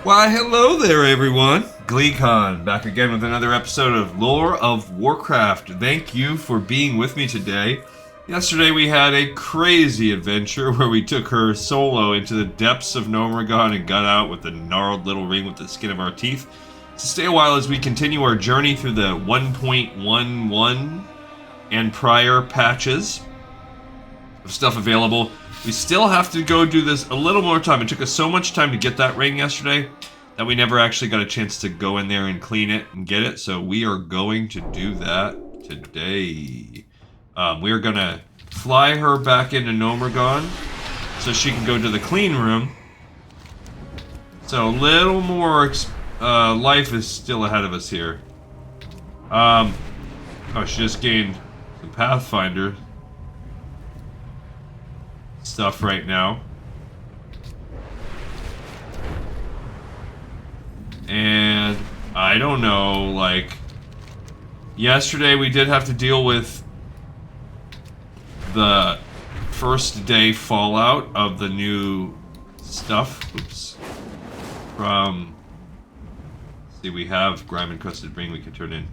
Why, hello there, everyone. GleeCon, back again with another episode of Lore of Warcraft. Thank you for being with me today. Yesterday we had a crazy adventure where we took her solo into the depths of Gnomeregan and got out with a gnarled little ring with the skin of our teeth. So stay a while as we continue our journey through the 1.11 and prior patches of stuff available. We still have to go do this a little more time. It took us so much time to get that ring yesterday that we never actually got a chance to go in there and clean it and get it. So we are going to do that today. We are going to fly her back into Gnomeregan so she can go to the clean room. So a little more life is still ahead of us here. Oh, she just gained some Pathfinder stuff right now. And I don't know, like, yesterday we did have to deal with the first day fallout of the new stuff. Oops. From, let's see, we have Grime Encrusted ring we can turn in.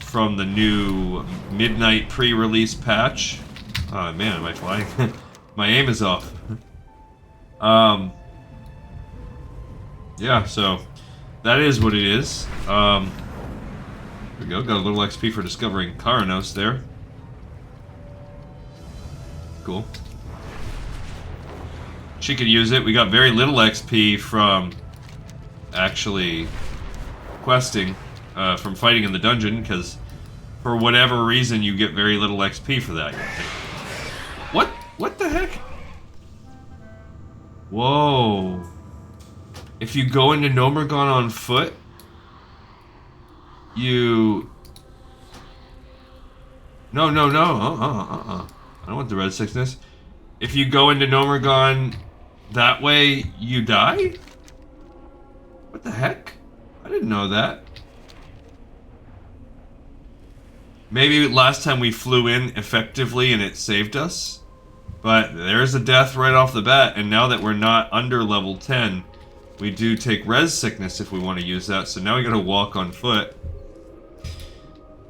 From the new midnight pre-release patch. Oh man, am I flying? My aim is off. Yeah, so that is what it is. There we go, got a little XP for discovering Karanos there. Cool. She could use it. We got very little XP from actually questing, from fighting in the dungeon, because for whatever reason you get very little XP for that. What the heck? Whoa. If you go into Gnomeregan on foot, you... No. I don't want the red sickness. If you go into Gnomeregan that way, you die? What the heck? I didn't know that. Maybe last time we flew in effectively and it saved us. But there's a death right off the bat, and now that we're not under level 10, we do take res sickness if we want to use that, so now we gotta walk on foot.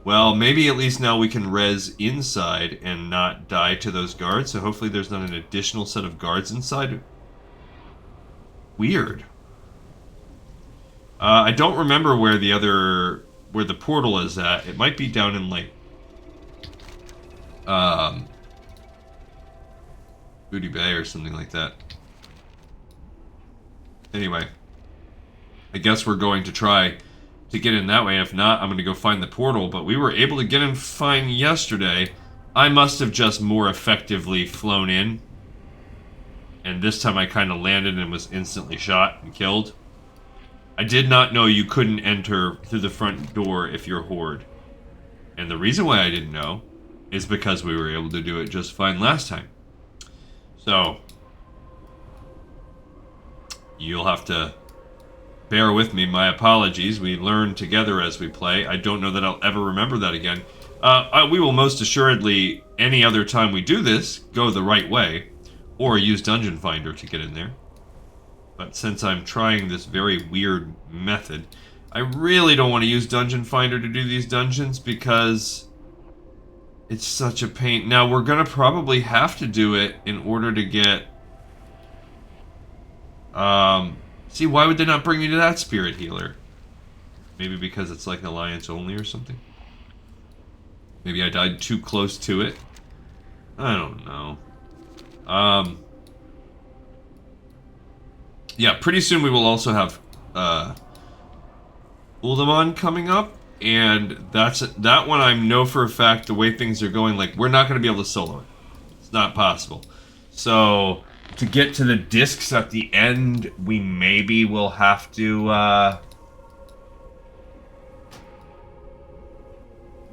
Well, maybe at least now we can res inside and not die to those guards, so hopefully there's not an additional set of guards inside. Weird. I don't remember where the portal is at. It might be down in, like, Booty Bay or something like that. Anyway, I guess we're going to try to get in that way. If not, I'm going to go find the portal. But we were able to get in fine yesterday. I must have just more effectively flown in. And this time I kind of landed and was instantly shot and killed. I did not know you couldn't enter through the front door if you're Horde. And the reason why I didn't know is because we were able to do it just fine last time. So, you'll have to bear with me. My apologies. We learn together as we play. I don't know that I'll ever remember that again. We will most assuredly, any other time we do this, go the right way. Or use Dungeon Finder to get in there. But since I'm trying this very weird method, I really don't want to use Dungeon Finder to do these dungeons because it's such a pain. Now, we're going to probably have to do it in order to get... see, why would they not bring me to that Spirit Healer? Maybe because it's like Alliance only or something? Maybe I died too close to it? I don't know. Yeah, pretty soon we will also have, Uldaman coming up. And that one I know for a fact, the way things are going, like, we're not going to be able to solo it. It's not possible. So, to get to the discs at the end, we maybe will have to,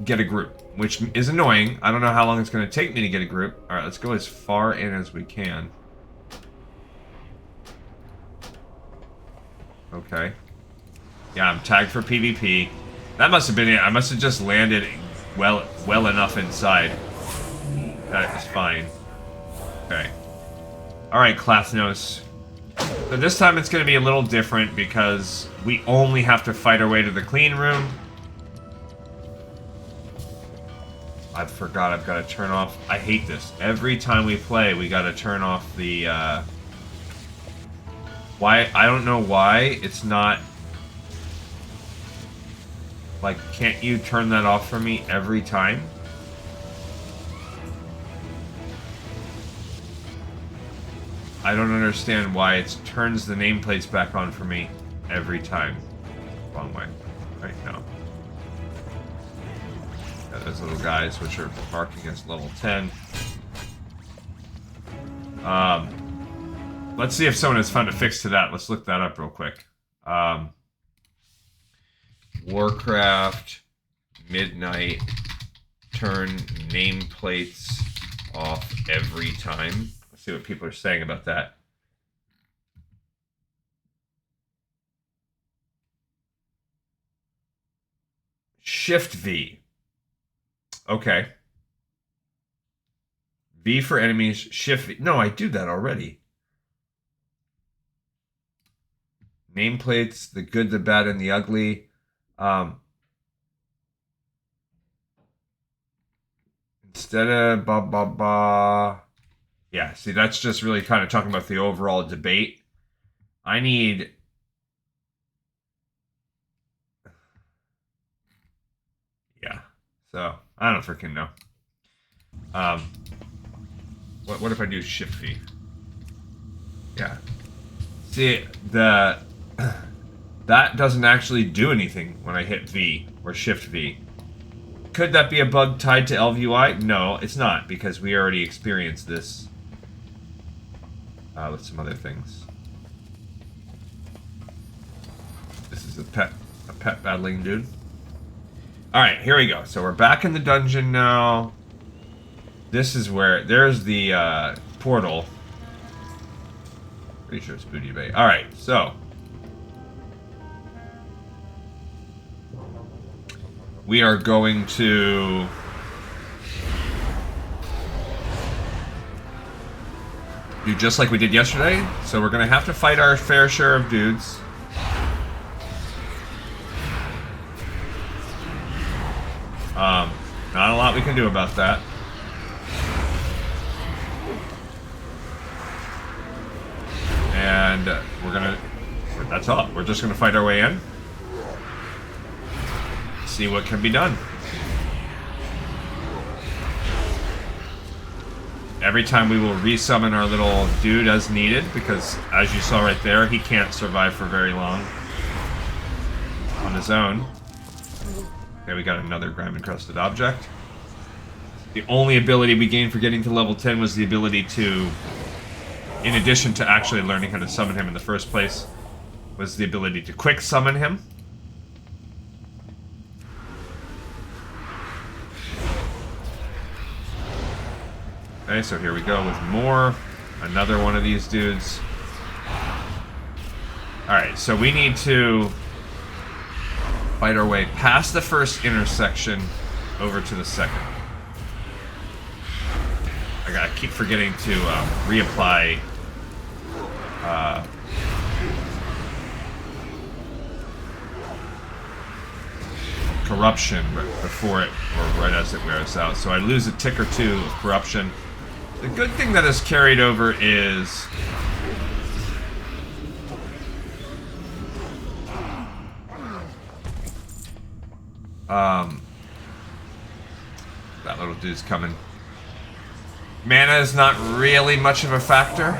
get a group. Which is annoying. I don't know how long it's going to take me to get a group. Alright, let's go as far in as we can. Okay. Yeah, I'm tagged for PvP. That must have been it. I must have just landed well enough inside. That is fine. Okay. Alright, Klathnos. So this time it's going to be a little different because we only have to fight our way to the clean room. I forgot I've got to turn off... I hate this. Every time we play, we got to turn off the... Why? I don't know why it's not... Like, can't you turn that off for me every time? I don't understand why it turns the nameplates back on for me every time. Wrong way. Right? No. Yeah, those little guys, which are marking as level 10. Let's see if someone has found a fix to that. Let's look that up real quick. Warcraft Midnight turn nameplates off every time. Let's see what people are saying about that. Shift V. Okay. V for enemies, Shift V. No, I do that already. Nameplates, the good, the bad, and the ugly. Instead of yeah, see, that's just really kind of talking about the overall debate. I need... Yeah, so, I don't freaking know. What if I do Shift V? Yeah. See, that doesn't actually do anything when I hit V, or Shift V. Could that be a bug tied to LVUI? No, it's not, because we already experienced this with some other things. This is a pet battling dude. Alright, here we go. So we're back in the dungeon now. This is where... There's the portal. Pretty sure it's Booty Bay. Alright, so... We are going to... do just like we did yesterday. So we're going to have to fight our fair share of dudes. Not a lot we can do about that. And we're gonna... That's all. We're just gonna fight our way in. See what can be done. Every time we will resummon our little dude as needed, because as you saw right there, he can't survive for very long on his own. Okay, we got another Grime Encrusted object. The only ability we gained for getting to level 10 was the ability to, in addition to actually learning how to summon him in the first place, was the ability to quick summon him. Okay, so here we go with more. Another one of these dudes. Alright, so we need to fight our way past the first intersection over to the second. I gotta keep forgetting to reapply corruption before it, or right as it wears out. So I lose a tick or two of corruption. The good thing that is carried over is that little dude's coming. Mana is not really much of a factor.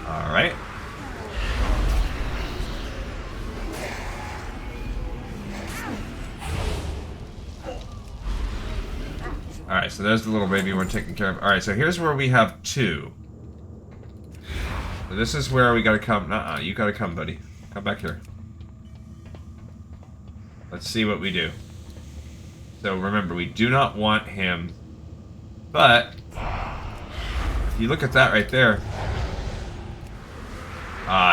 Alright. Alright, so there's the little baby we're taking care of. Alright, so here's where we have two. So this is where we gotta come. Nuh-uh, you gotta come, buddy. Come back here. Let's see what we do. So remember, we do not want him, but if you look at that right there,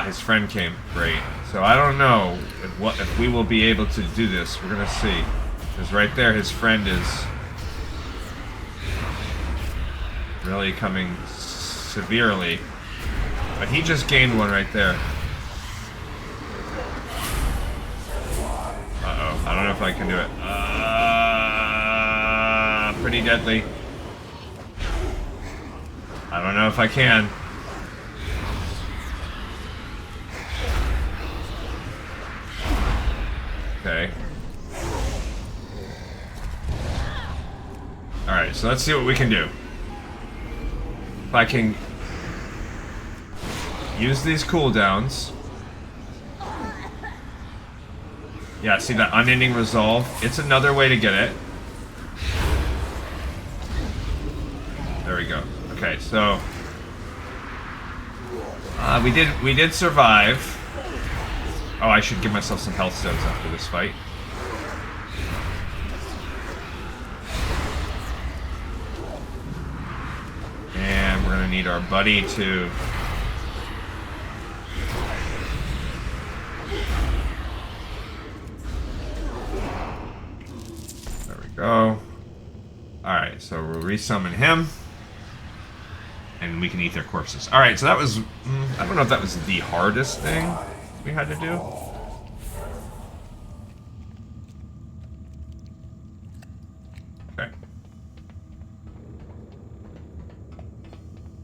his friend came. Great. So I don't know if we will be able to do this. We're gonna see. Because right there, his friend is really coming severely. But he just gained one right there. Uh-oh. I don't know if I can do it. Pretty deadly. I don't know if I can. Okay. Alright, so let's see what we can do. If I can use these cooldowns. Yeah, see that unending resolve? It's another way to get it. There we go. Okay, so we did survive. Oh, I should give myself some health stones after this fight. And we're gonna need our buddy to there we go. Alright, so we'll resummon him. And we can eat their corpses. Alright, so that was... I don't know if that was the hardest thing we had to do. Okay.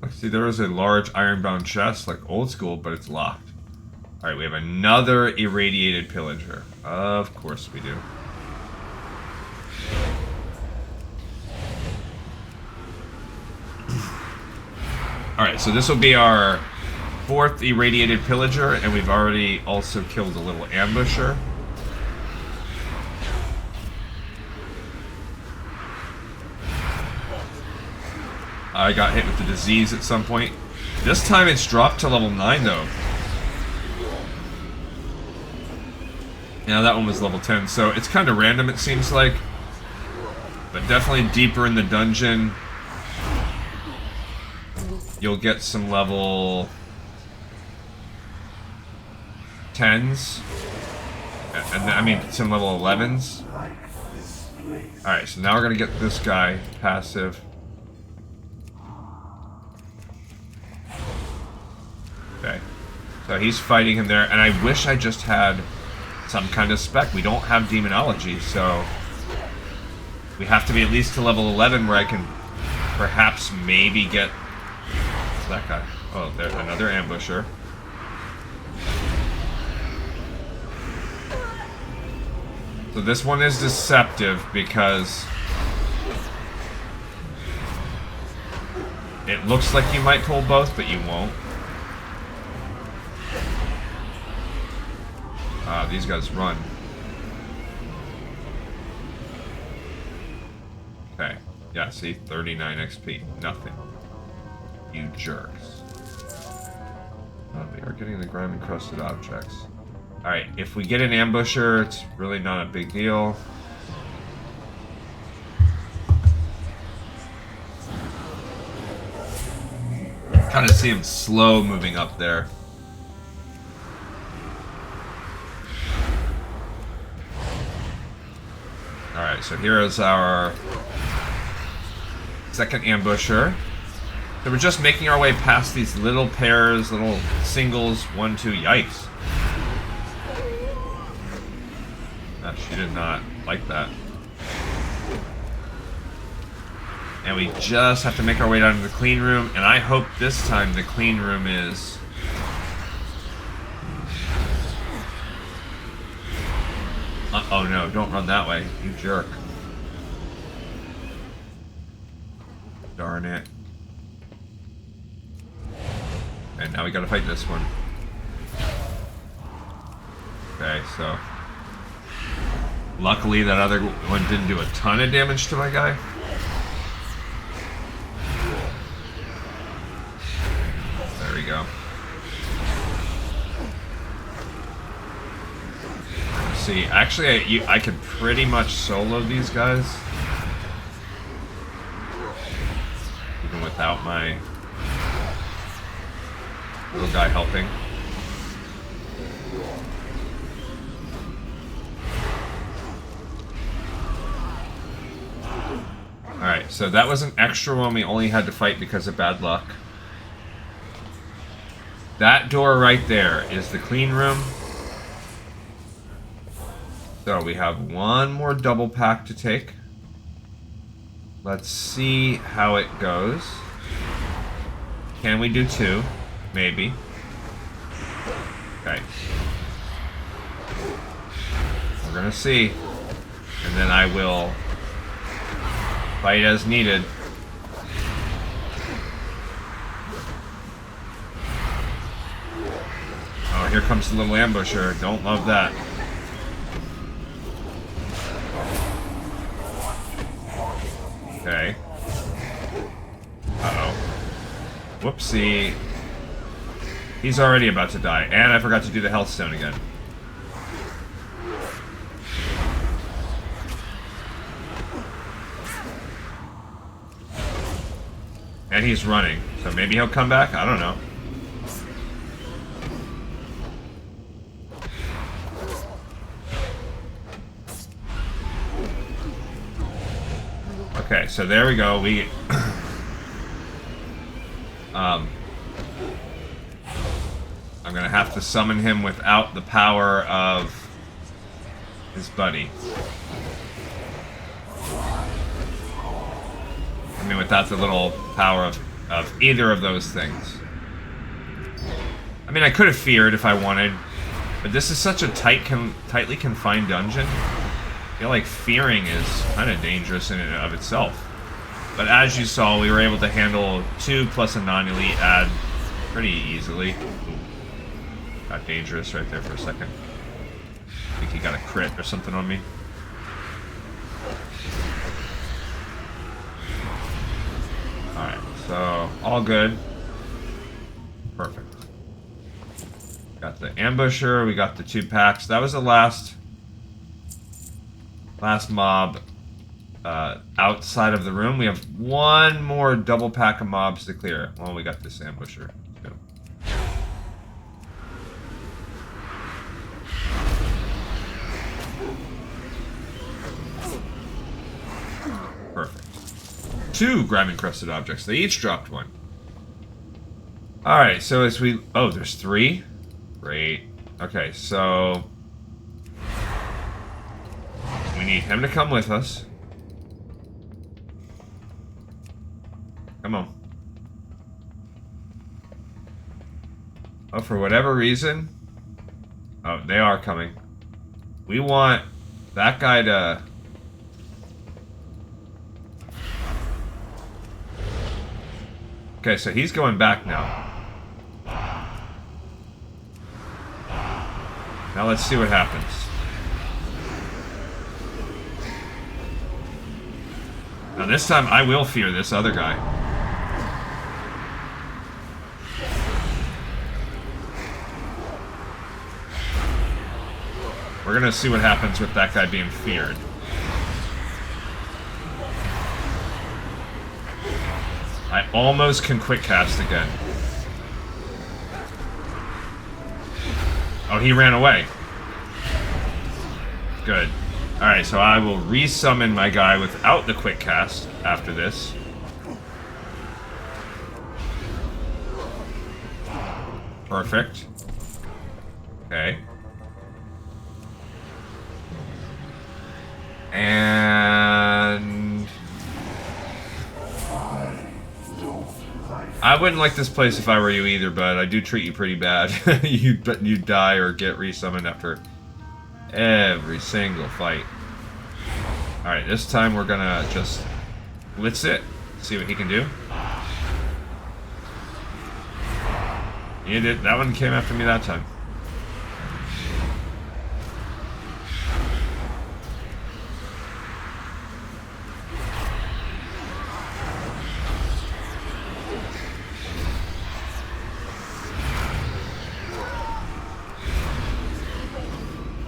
Let's see, there was a large ironbound chest, like old school, but it's locked. Alright, we have another irradiated pillager. Of course we do. Alright, so this will be our 4th irradiated pillager, and we've already also killed a little ambusher. I got hit with the disease at some point. This time it's dropped to level 9 though. Now that one was level 10, so it's kind of random it seems like. But definitely deeper in the dungeon, you'll get some level 10s, and I mean some level 11s. Alright, so now we're gonna get this guy passive. Okay, so he's fighting him there, and I wish I just had some kind of spec. We don't have demonology, so we have to be at least to level 11 where I can perhaps maybe get that guy. Oh, there's another ambusher. So this one is deceptive because it looks like you might pull both, but you won't. These guys run. Okay. Yeah, see? 39 XP. Nothing. You jerks. We are getting the Grime Encrusted objects. Alright, if we get an ambusher, it's really not a big deal. Kind of see him slow moving up there. Alright, so here is our second ambusher. So we're just making our way past these little pairs, little singles, 1, 2, yikes. She did not like that. And we just have to make our way down to the clean room, and I hope this time the clean room is... oh no, don't run that way, you jerk. Darn it. And now we gotta fight this one. Okay, so... luckily that other one didn't do a ton of damage to my guy. There we go. Let's see, actually I could pretty much solo these guys. Even without my little guy helping. Alright, Alright, so that was an extra one we only had to fight because of bad luck. That door right there is the clean room. So we have one more double pack to take. Let's see how it goes. Can we do 2? Maybe. Okay. We're gonna see. And then I will fight as needed. Oh, here comes the little ambusher. Don't love that. Okay. Uh-oh. Whoopsie. He's already about to die. And I forgot to do the health stone again. And he's running. So maybe he'll come back? I don't know. Okay, so there we go. I'm gonna have to summon him without the power of his buddy. I mean, without the little power of either of those things. I mean, I could have feared if I wanted, but this is such a tightly confined dungeon. I feel like fearing is kind of dangerous in and of itself. But as you saw, we were able to handle 2 plus a non-elite add pretty easily. Ooh. Got dangerous right there for a second. I think he got a crit or something on me. Alright, so all good. Perfect. Got the ambusher, we got the 2 packs. That was the last mob outside of the room. We have one more double pack of mobs to clear. Well, we got this ambusher too. Perfect. 2 Grime Encrusted objects. They each dropped 1. Alright, so as we... Oh, there's 3? Great. Okay, so... we need him to come with us. Come on. Oh, for whatever reason... Oh, they are coming. We want that guy to... Okay, so he's going back now. Now let's see what happens. Now this time I will fear this other guy. We're gonna see what happens with that guy being feared. I almost can quick cast again. Oh, he ran away. Good. Alright, so I will resummon my guy without the quick cast after this. Perfect. Okay. And... I wouldn't like this place if I were you either, but I do treat you pretty bad. you die or get resummoned after every single fight. Alright, this time we're gonna just blitz it, see what he can do. He did. That one came after me that time.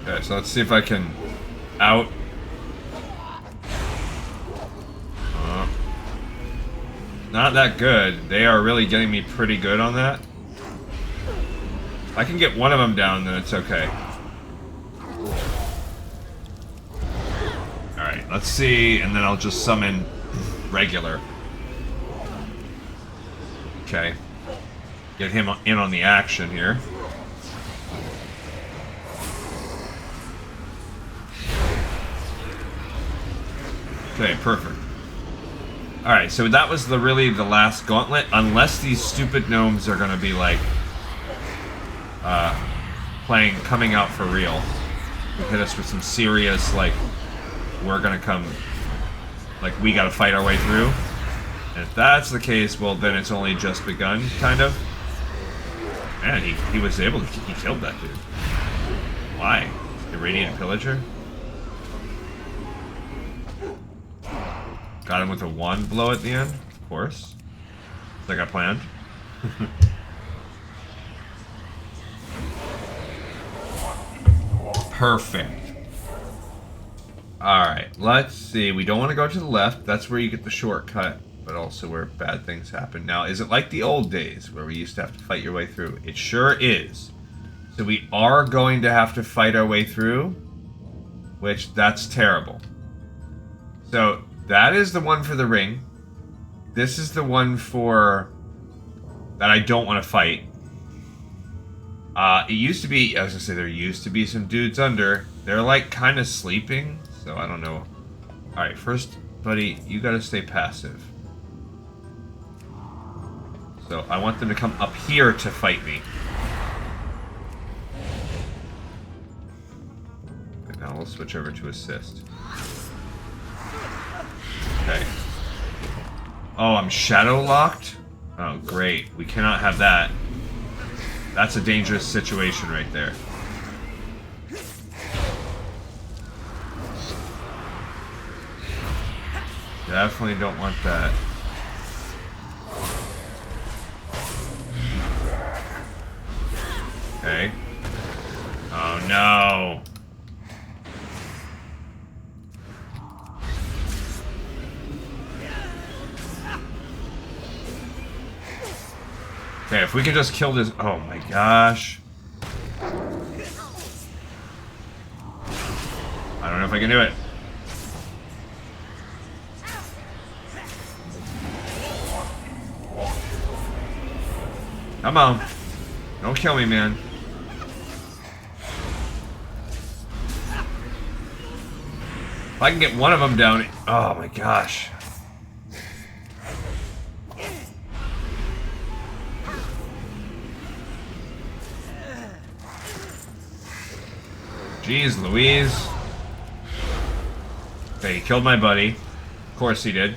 Okay, so let's see if I can out. Not that good. They are really getting me pretty good on that. If I can get one of them down, then it's okay. Alright, let's see, and then I'll just summon regular. Okay. Get him in on the action here. Okay, perfect. Alright, so that was really the last gauntlet, unless these stupid gnomes are gonna be like coming out for real. Hit us with some serious, like, we're gonna come, like, we gotta fight our way through. And if that's the case, well, then it's only just begun, kind of. Man, he was able to, he killed that dude. Why? Irradiant Pillager? Got him with a 1 blow at the end, of course. Like I planned. Perfect. Alright, let's see. We don't want to go to the left. That's where you get the shortcut, but also where bad things happen. Now, is it like the old days where we used to have to fight your way through? It sure is. So we are going to have to fight our way through, which, that's terrible. So, that is the one for the ring. This is the one for... that I don't want to fight. It used to be... I was going to say, there used to be some dudes under. They're, like, kind of sleeping, so I don't know. Alright, first, buddy, you gotta stay passive. So, I want them to come up here to fight me. And now we'll switch over to assist. Okay. Oh, I'm shadow locked? Oh, great. We cannot have that. That's a dangerous situation right there. Definitely don't want that. Okay. Oh no. Okay, if we can just kill this... Oh my gosh. I don't know if I can do it. Come on. Don't kill me, man. If I can get one of them down... Oh my gosh. Jeez Louise. Okay, he killed my buddy. Of course he did.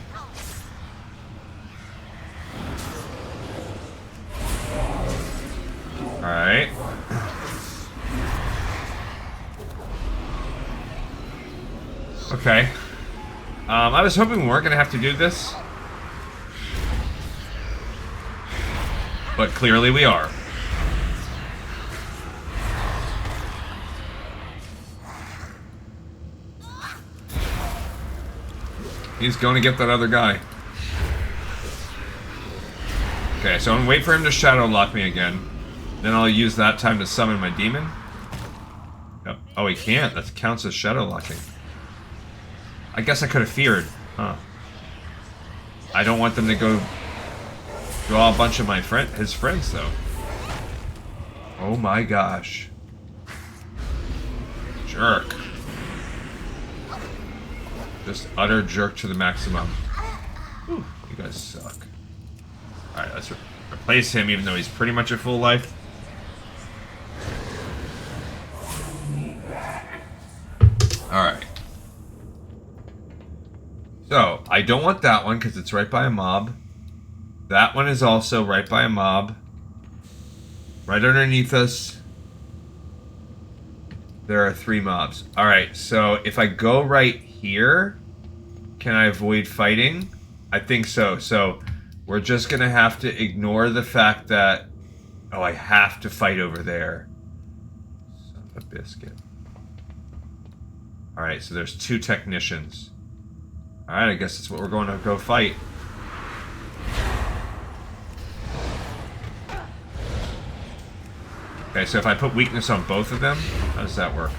Alright. Okay. I was hoping we weren't going to have to do this. But clearly we are. He's going to get that other guy. Okay, so I'm going to wait for him to shadow lock me again. Then I'll use that time to summon my demon. Yep. Oh, he can't. That counts as shadow locking. I guess I could have feared. Huh. I don't want them to go draw a bunch of his friends, though. Oh my gosh. Jerk. Just utter jerk to the maximum. Whew, you guys suck. Alright, let's replace him even though he's pretty much at full life. Alright. So, I don't want that one because it's right by a mob. That one is also right by a mob. Right underneath us, there are 3 mobs. Alright, so if I go right here, can I avoid fighting? I think so. So, we're just going to have to ignore the fact that... Oh, I have to fight over there. Son of a biscuit. Alright, so there's 2 technicians. Alright, I guess that's what we're going to go fight. Okay, so if I put weakness on both of them, how does that work?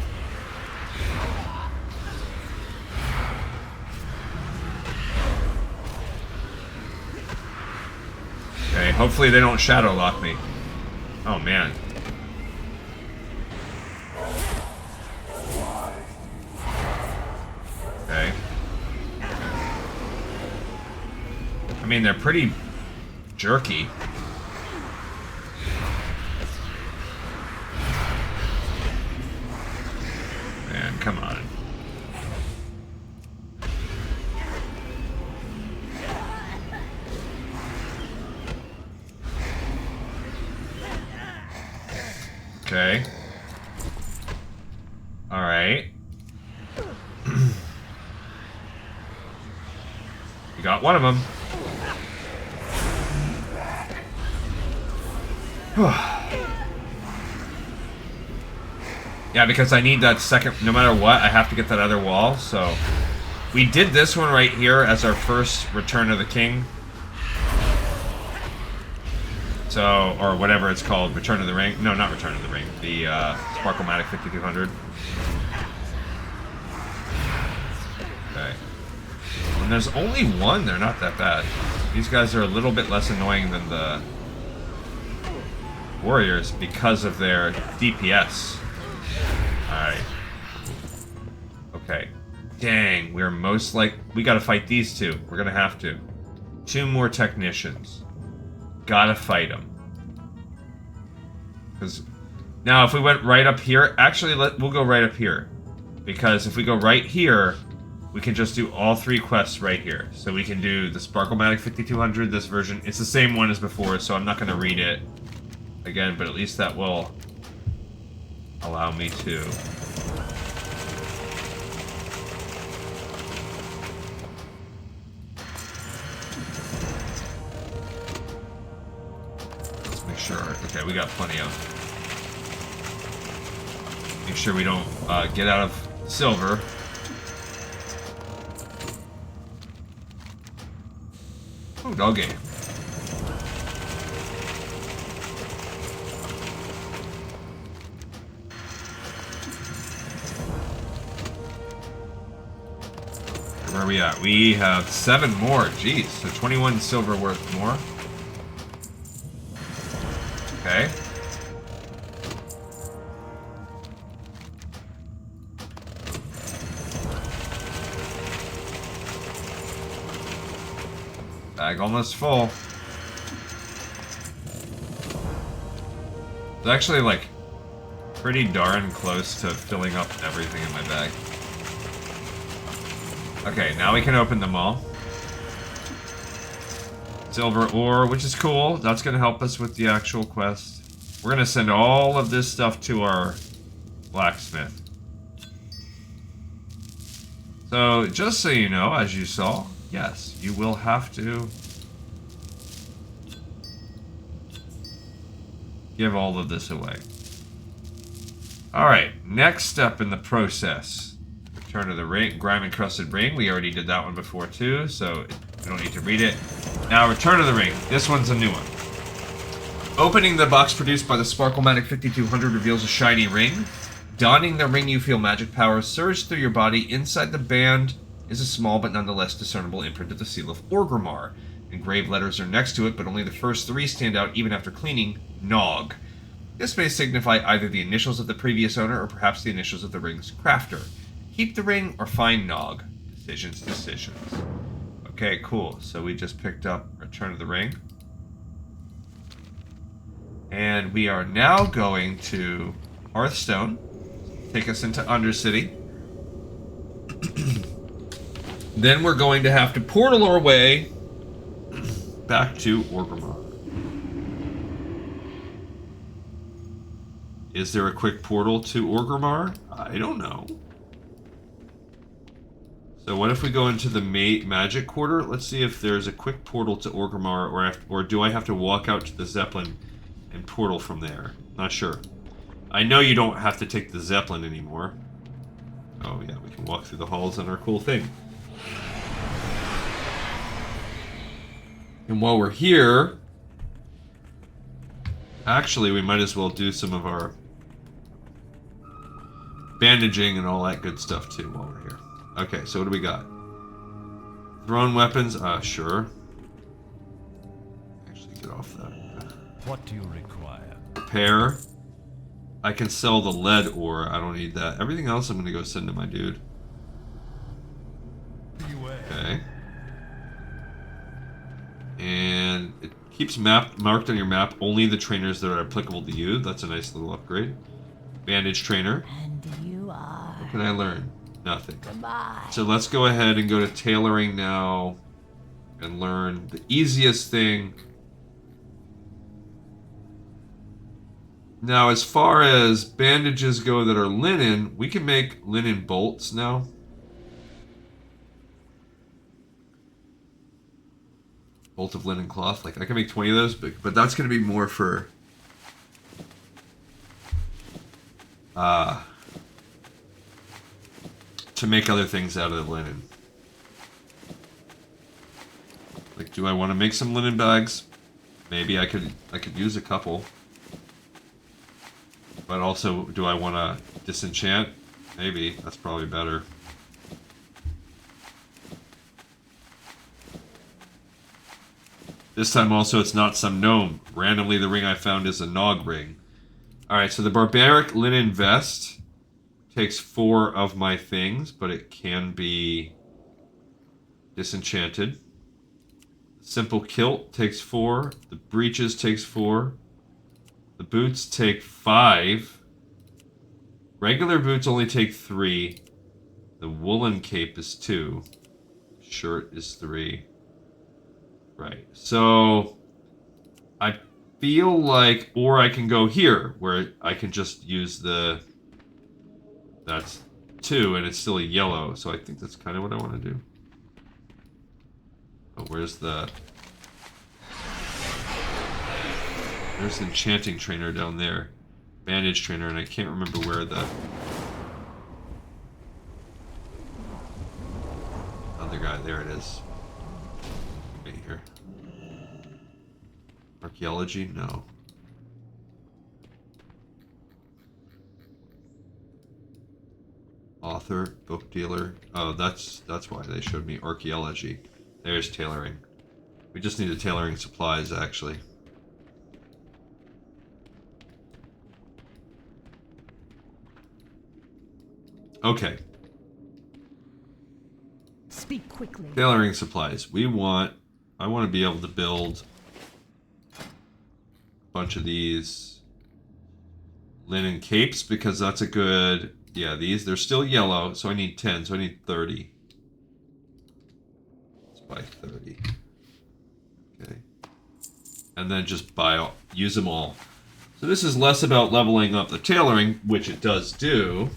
hopefully they don't shadow lock me. Oh, man. Okay. I mean, they're pretty jerky. Man, come on. Okay. Alright. You got one of them. Yeah, because I need that second, no matter what, I have to get that other wall, so... We did this one right here as our first Return of the King. So, or whatever it's called, Return of the Ring. No, not Return of the Ring. The Sparklematic 5200. Okay. When there's only one, they're not that bad. These guys are a little bit less annoying than the warriors because of their DPS. Alright. Okay. Dang, we're most like... We gotta fight these two. We're gonna have to. 2 more technicians. Gotta fight them. Because now, if we went right up here, actually, we'll go right up here. Because if we go right here, we can just do all 3 quests right here. So we can do the Sparklematic 5200, this version. It's the same one as before, so I'm not going to read it again, but at least that will allow me to. Sure. Okay, we got plenty of. Make sure we don't get out of silver. Oh, doggy. Where are we at? We have 7 more. Jeez, so 21 silver worth more. Okay. Bag almost full. It's actually like pretty darn close to filling up everything in my bag. Okay, now we can open them all. Silver ore, which is cool. That's going to help us with the actual quest. We're going to send all of this stuff to our blacksmith. So, just so you know, as you saw, yes, you will have to give all of this away. Alright, next step in the process. Return to the ring, Grime Encrusted ring. We already did that one before too, so we don't need to read it. Now, Return of the Ring. This one's a new one. Opening the box produced by the Sparklematic 5200 reveals a shiny ring. Donning the ring, you feel magic powers surge through your body. Inside the band is a small but nonetheless discernible imprint of the seal of Orgrimmar. Engraved letters are next to it, but only the first 3 stand out even after cleaning. Nogg. This may signify either the initials of the previous owner or perhaps the initials of the ring's crafter. Keep the ring or find Nogg. Decisions. Okay, cool. So we just picked up Return of the Ring. And we are now going to Hearthstone. Take us into Undercity. Then we're going to have to portal our way back to Orgrimmar. Is there a quick portal to Orgrimmar? I don't know. So what if we go into the Magic Quarter? Let's see if there's a quick portal to Orgrimmar, or do I have to walk out to the Zeppelin and portal from there? Not sure. I know you don't have to take the Zeppelin anymore. Oh yeah, we can walk through the halls on our cool thing. And while we're here, actually we might as well do some of our bandaging and all that good stuff too while we're here. Okay, so what do we got? Thrown weapons, sure. Actually get off that. What do you require? Repair. I can sell the lead ore. I don't need that. Everything else I'm going to go send to my dude. Okay. And it keeps marked on your map only the trainers that are applicable to you. That's a nice little upgrade. Bandage trainer. And you are. What can I learn? Nothing. Goodbye. So let's go ahead and go to tailoring now and learn the easiest thing. Now, as far as bandages go that are linen, we can make linen bolts now. Bolt of linen cloth. Like, I can make 20 of those, but that's going to be more for... to make other things out of the linen. Like, do I want to make some linen bags? Maybe I could use a couple. But also, do I want to disenchant? Maybe. That's probably better. This time also, it's not some gnome. Randomly, the ring I found is a Nogg ring. Alright, so the barbaric linen vest takes 4 of my things, but it can be disenchanted. Simple kilt takes 4. The breeches takes 4. The boots take 5. Regular boots only take 3. The woolen cape is 2. Shirt is 3. Right. So I feel like, or I can go here where I can just use the, that's 2 and it's still a yellow. So I think that's kind of what I want to do. Oh, where's the enchanting trainer down there. Bandage trainer, and I can't remember where the other guy, there it is. Right here. Archaeology? No. Author, book dealer. Oh, that's why they showed me archaeology. There's tailoring. We just need the tailoring supplies, actually. Okay. Speak quickly. Tailoring supplies. I want to be able to build a bunch of these linen capes because that's a good, yeah, they're still yellow, so I need 10, so I need 30. Let's buy 30. Okay. And then just use them all. So this is less about leveling up the tailoring, which it does do,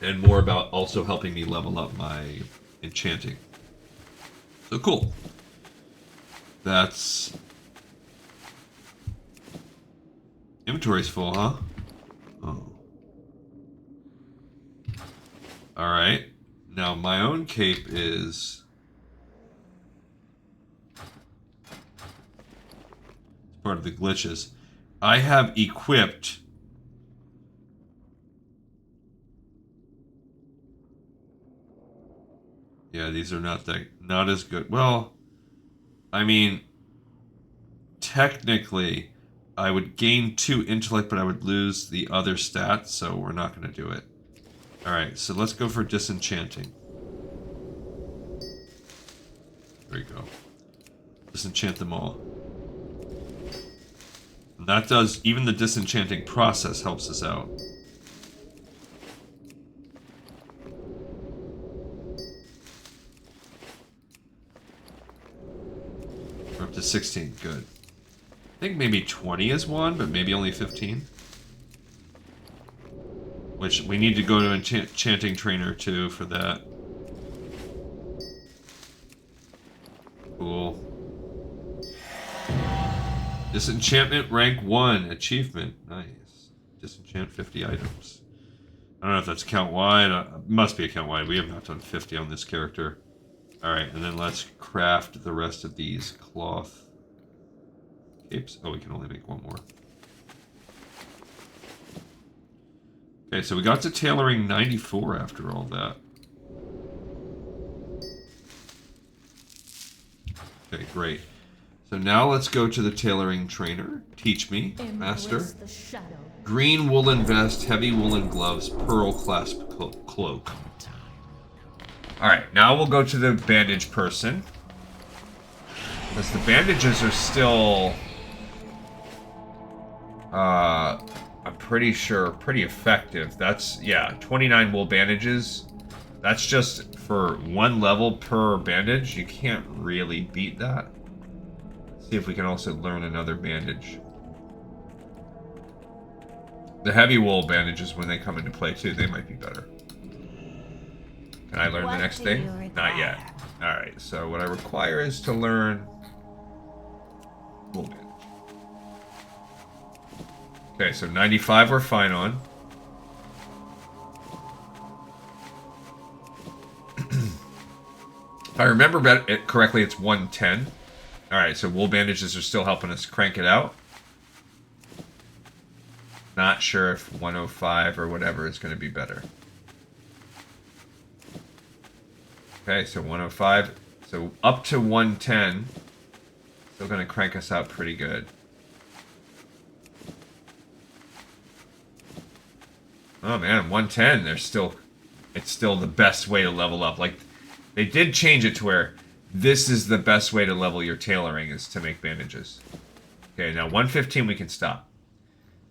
and more about also helping me level up my enchanting. So cool. That's... Inventory's full, huh? Oh. Alright. Now my own cape is... It's part of the glitches. I have equipped... Yeah, these are not as good. Well, I mean, technically, I would gain 2 intellect, but I would lose the other stats, so we're not going to do it. Alright, so let's go for disenchanting. There we go. Disenchant them all. And that does, even the disenchanting process helps us out. We're up to 16, good. I think maybe 20 is one, but maybe only 15. Which we need to go to enchanting trainer too for that. Cool. Disenchantment rank 1 achievement. Nice. Disenchant 50 items. I don't know if that's count wide. Must be a count wide. We have not done 50 on this character. Alright, and then let's craft the rest of these cloth capes. Oh, we can only make 1 more. Okay, so we got to tailoring 94 after all that. great. So now let's go to the tailoring trainer. Teach me, master. Embrace the shadow. Green woolen vest, heavy woolen gloves, pearl clasp cloak. Alright, now we'll go to the bandage person. Because the bandages are still... I'm pretty sure pretty effective. That's, yeah, 29 wool bandages. That's just for one level per bandage. You can't really beat that. Let's see if we can also learn another bandage. The heavy wool bandages, when they come into play too, they might be better. Can I learn the next thing? Not yet. Alright, so what I require is to learn wool bandage. Okay, so 95 we're fine on. If I remember it correctly, it's 110. Alright, so wool bandages are still helping us crank it out. Not sure if 105 or whatever is going to be better. Okay, so 105. So up to 110. Still going to crank us out pretty good. Oh man, 110. It's still the best way to level up. Like, they did change it to where this is the best way to level your tailoring is to make bandages. Okay, now 115 we can stop.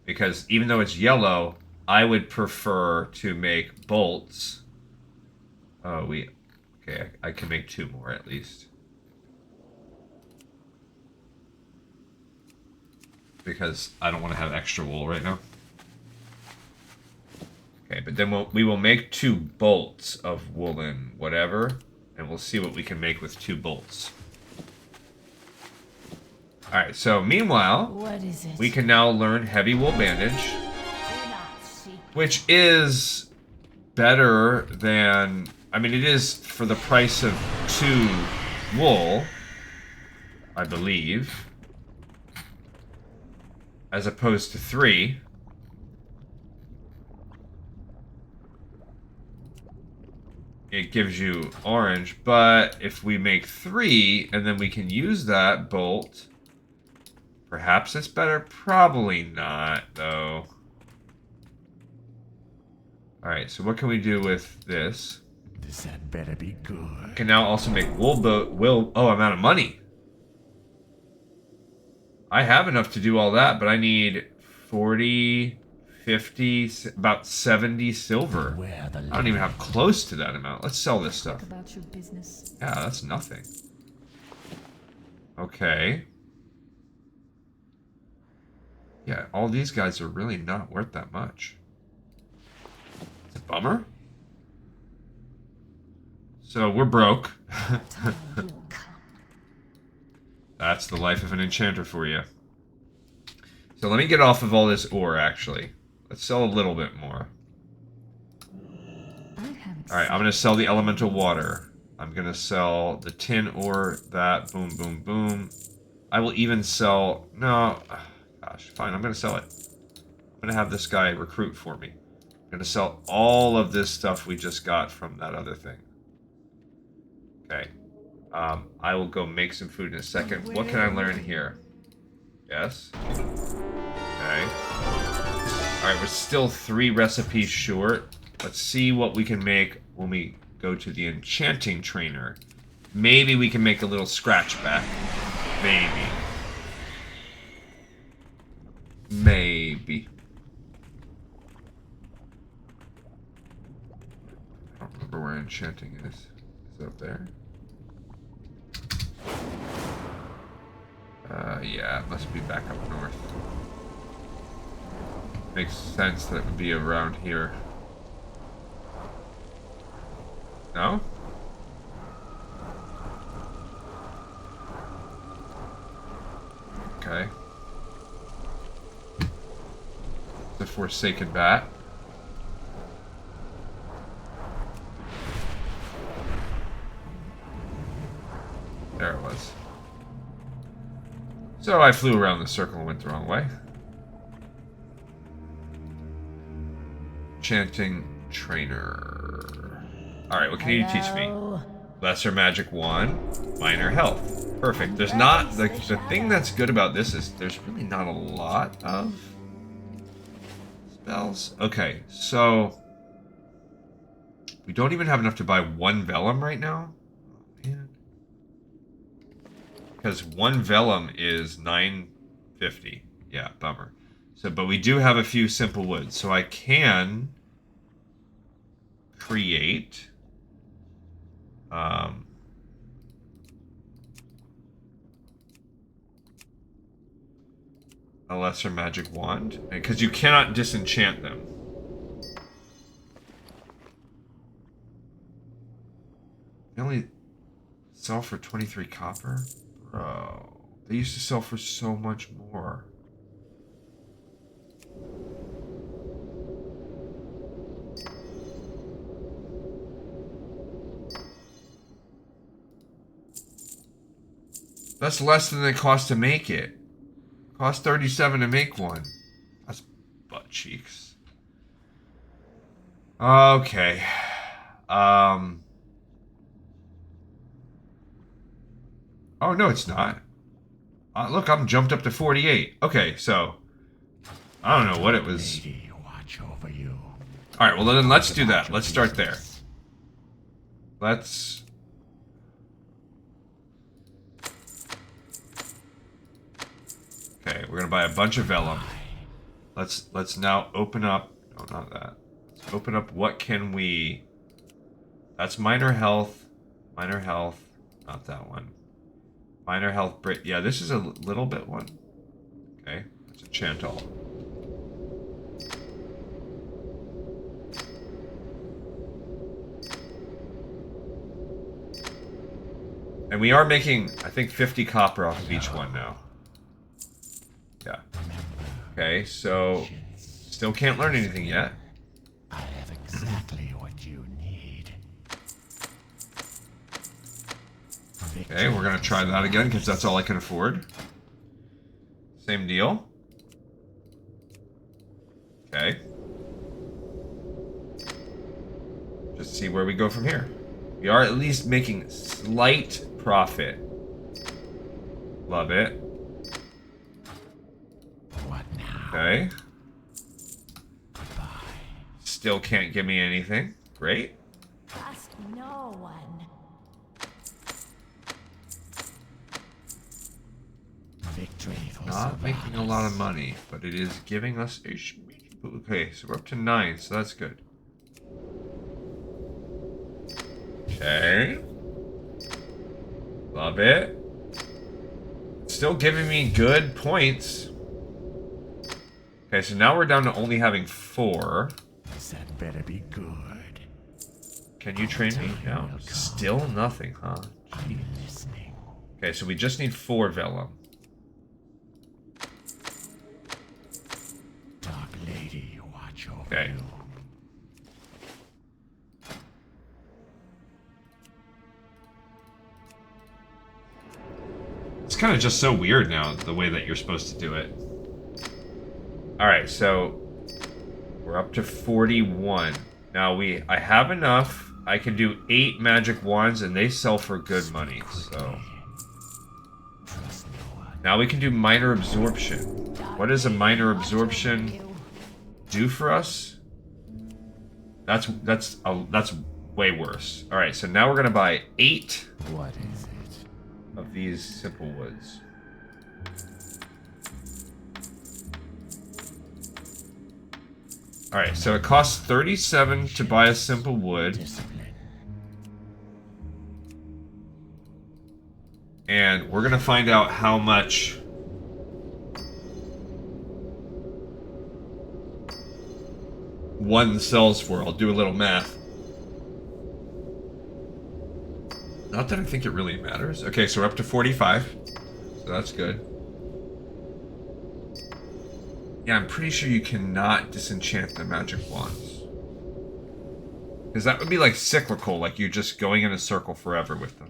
Because even though it's yellow, I would prefer to make bolts. Oh, okay, I can make 2 more at least. Because I don't want to have extra wool right now. Okay, but then we will make 2 bolts of woolen whatever, and we'll see what we can make with 2 bolts. Alright, so meanwhile, What is it? we can now learn heavy wool bandage, which is better than... I mean, it is for the price of 2 wool, I believe, as opposed to 3. It gives you orange, but if we make 3, and then we can use that bolt, perhaps it's better. Probably not, though. Alright, so what can we do with this? This had better be good. I can now also make wool. Oh, I'm out of money. I have enough to do all that, but I need 40... 50, about 70 silver. I don't even have close to that amount. Let's sell this stuff. About your business. Yeah, that's nothing. Okay. Yeah, all these guys are really not worth that much. It's a bummer. So we're broke. Time will come. That's the life of an enchanter for you. So let me get off of all this ore, actually. Let's sell a little bit more. Alright, I'm going to sell the elemental water. I'm going to sell the tin ore, that, boom, boom, boom. I will even sell... No, gosh, fine, I'm going to sell it. I'm going to have this guy recruit for me. I'm going to sell all of this stuff we just got from that other thing. Okay. I will go make some food in a second. What can I learn here? Yes. Okay. Alright, we're still 3 recipes short. Let's see what we can make when we go to the enchanting trainer. Maybe we can make a little scratch back. Maybe. Maybe. I don't remember where enchanting is. Is it up there? Yeah, it must be back up north. Makes sense that it would be around here. No? Okay. The Forsaken Bat. There it was. So I flew around the circle and went the wrong way. Enchanting trainer. Alright, what can you teach me? Lesser magic wand, minor health. Perfect. There's not... The thing that's good about this is there's really not a lot of spells. Okay, so... We don't even have enough to buy one vellum right now. Oh, man. Because one vellum is $9.50. Yeah, bummer. So, but we do have a few simple woods. So I can create... a lesser magic wand. Because you cannot disenchant them. They only sell for 23 copper? Bro. They used to sell for so much more. That's less than it costs to make it. Cost 37 to make one. That's butt cheeks. Okay. Oh, no, it's not. Look, I'm jumped up to 48. Okay, so... I don't know what it was. Alright, well then let's do that. Let's start there. Let's... Okay, we're gonna buy a bunch of vellum. Let's now open up... No, not that. Let's open up what can we... That's minor health. Minor health. Not that one. Minor health break. Yeah, this is a little bit one. Okay, let's enchant all. And we are making, I think, 50 copper off of each one now. Yeah. Okay, so still can't learn anything yet. I have exactly what you need. Okay, we're gonna try that again because that's all I can afford. Same deal. Okay. Just see where we go from here. We are at least making slight profit. Love it. What now? Okay. Goodbye. Still can't give me anything. Great. Trust no one. Victory for Not making a lot of money, but it is giving us a... Okay, so we're up to 9, so that's good. Okay. Love it. Still giving me good points. Okay, so now we're down to only having 4. That better be good. Can you train me? No. Still nothing, huh? I'm listening. Okay, so we just need 4 vellum. Dark Lady, watch over Okay. you. It's kind of just so weird now, the way that you're supposed to do it. Alright, so... We're up to 41. Now I have enough. I can do 8 magic wands, and they sell for good money, so... Trust no one. Now we can do minor absorption. What does a minor absorption do for us? That's way worse. Alright, so now we're gonna buy 8 What is it? of these simple woods. Alright, so it costs 37 to buy a simple wood. Discipline. And we're gonna find out how much one sells for. I'll do a little math. Not that I think it really matters. Okay, so we're up to 45. So that's good. Yeah, I'm pretty sure you cannot disenchant the magic wands. Because that would be like cyclical, like you just going in a circle forever with them.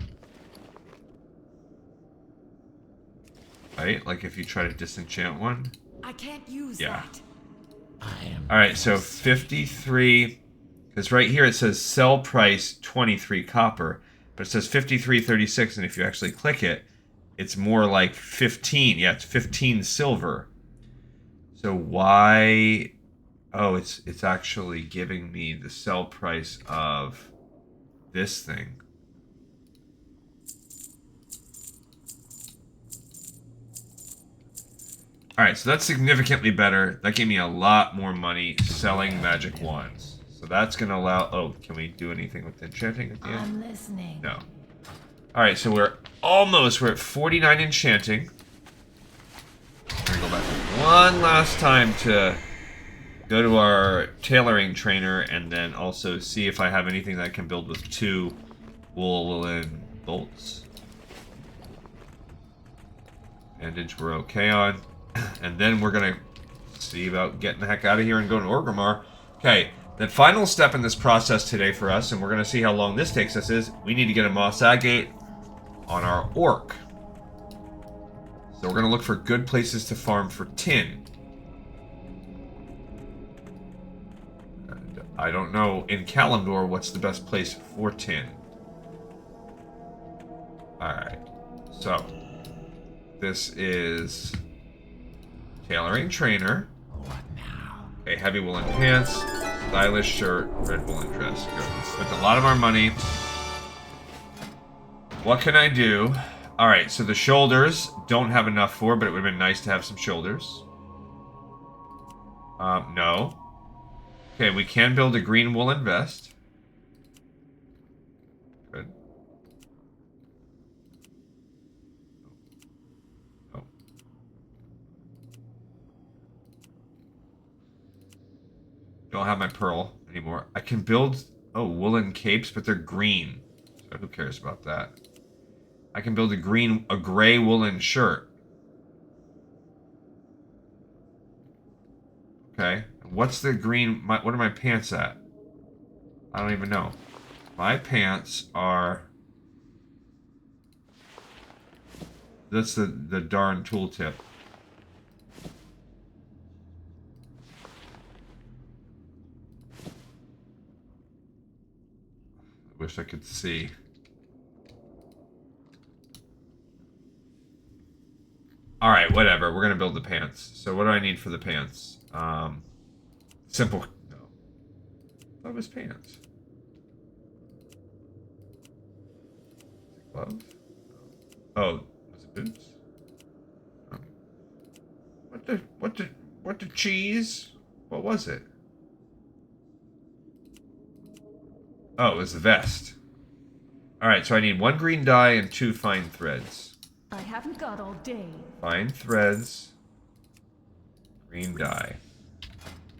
Right? Like if you try to disenchant one. I can't use Yeah. that. I am. Alright, so 53. Because right here it says sell price 23 copper. But it says 53.36, and if you actually click it, it's more like 15. Yeah, it's 15 silver. So why... Oh, it's actually giving me the sell price of this thing. Alright, so that's significantly better. That gave me a lot more money selling magic wands. So that's going to allow... Oh, can we do anything with enchanting at the end? I'm listening. No. Alright, so we're at 49 enchanting. We're going to go back one last time to go to our tailoring trainer and then also see if I have anything that I can build with 2 woolen bolts. Bandage we're okay on. And then we're going to see about getting the heck out of here and going to Orgrimmar. Okay, the final step in this process today for us, and we're going to see how long this takes us, is we need to get a Moss Agate on our orc. So we're going to look for good places to farm for tin. And I don't know in Kalimdor what's the best place for tin. Alright, so this is tailoring trainer. What now? Okay, heavy woolen pants, stylish shirt, red woolen dress. Good. We spent a lot of our money. What can I do? Alright, so the shoulders don't have enough for, but it would have been nice to have some shoulders. No. Okay, we can build a green woolen vest. Good. Oh. Don't have my pearl anymore. I can build, woolen capes, but they're green. So who cares about that? I can build a gray woolen shirt. Okay. What's the green, what are my pants at? I don't even know. My pants are... That's the darn tooltip. I wish I could see. Alright, whatever. We're gonna build the pants. So what do I need for the pants? Simple... No. I thought it was pants. Gloves? Oh, was it boots? Oh. What the cheese? What was it? Oh, it was the vest. Alright, so I need 1 green dye and 2 fine threads. I haven't got all day. Fine threads. Green dye.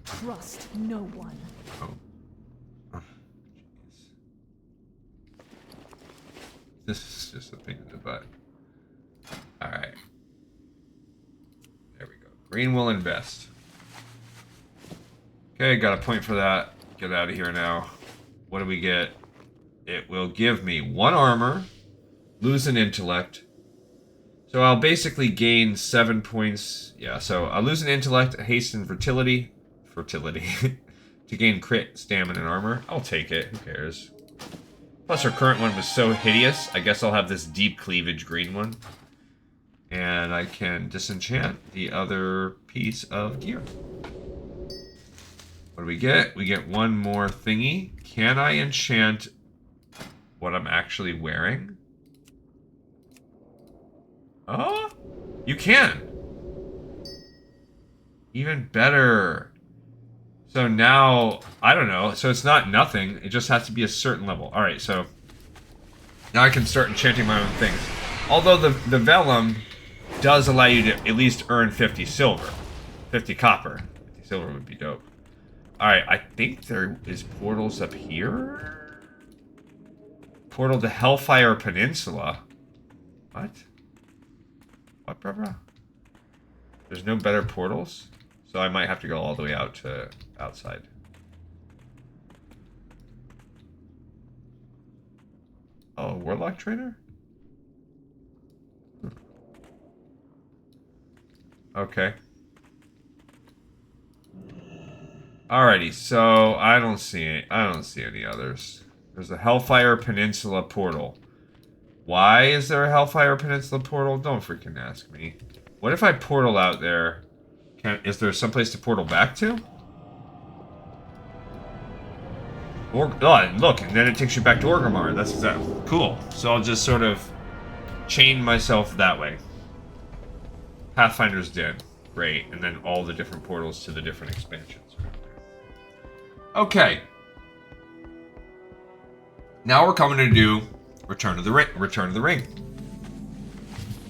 Trust no one. Oh. Oh, jeez. This is just a pain in the butt. Alright. There we go. Green woolen vest. Okay, got a point for that. Get out of here now. What do we get? It will give me 1 armor, lose an intellect. So I'll basically gain 7 points. Yeah, so I'll lose an intellect, a haste, and fertility. To gain crit, stamina, and armor. I'll take it. Who cares? Plus, our current one was so hideous. I guess I'll have this deep cleavage green one. And I can disenchant the other piece of gear. What do we get? We get 1 more thingy. Can I enchant what I'm actually wearing? Oh, you can. Even better. So now, I don't know. So it's not nothing. It just has to be a certain level. All right, so now I can start enchanting my own things. Although the vellum does allow you to at least earn 50 silver. 50 copper. 50 silver would be dope. All right, I think there is portals up here. Portal to Hellfire Peninsula. What? What, bruh? There's no better portals? So I might have to go all the way out to outside. Oh, Warlock Trainer? Okay. Alrighty, so I don't see any others. There's a Hellfire Peninsula portal. Why is there a Hellfire Peninsula portal? Don't freaking ask me. What if I portal out there? Is there someplace to portal back to? Or, oh, look, and then it takes you back to Orgrimmar. That's exactly cool. So I'll just sort of chain myself that way. Pathfinder's Den. Great. And then all the different portals to the different expansions. Okay. Now we're coming to do Return of the Ring.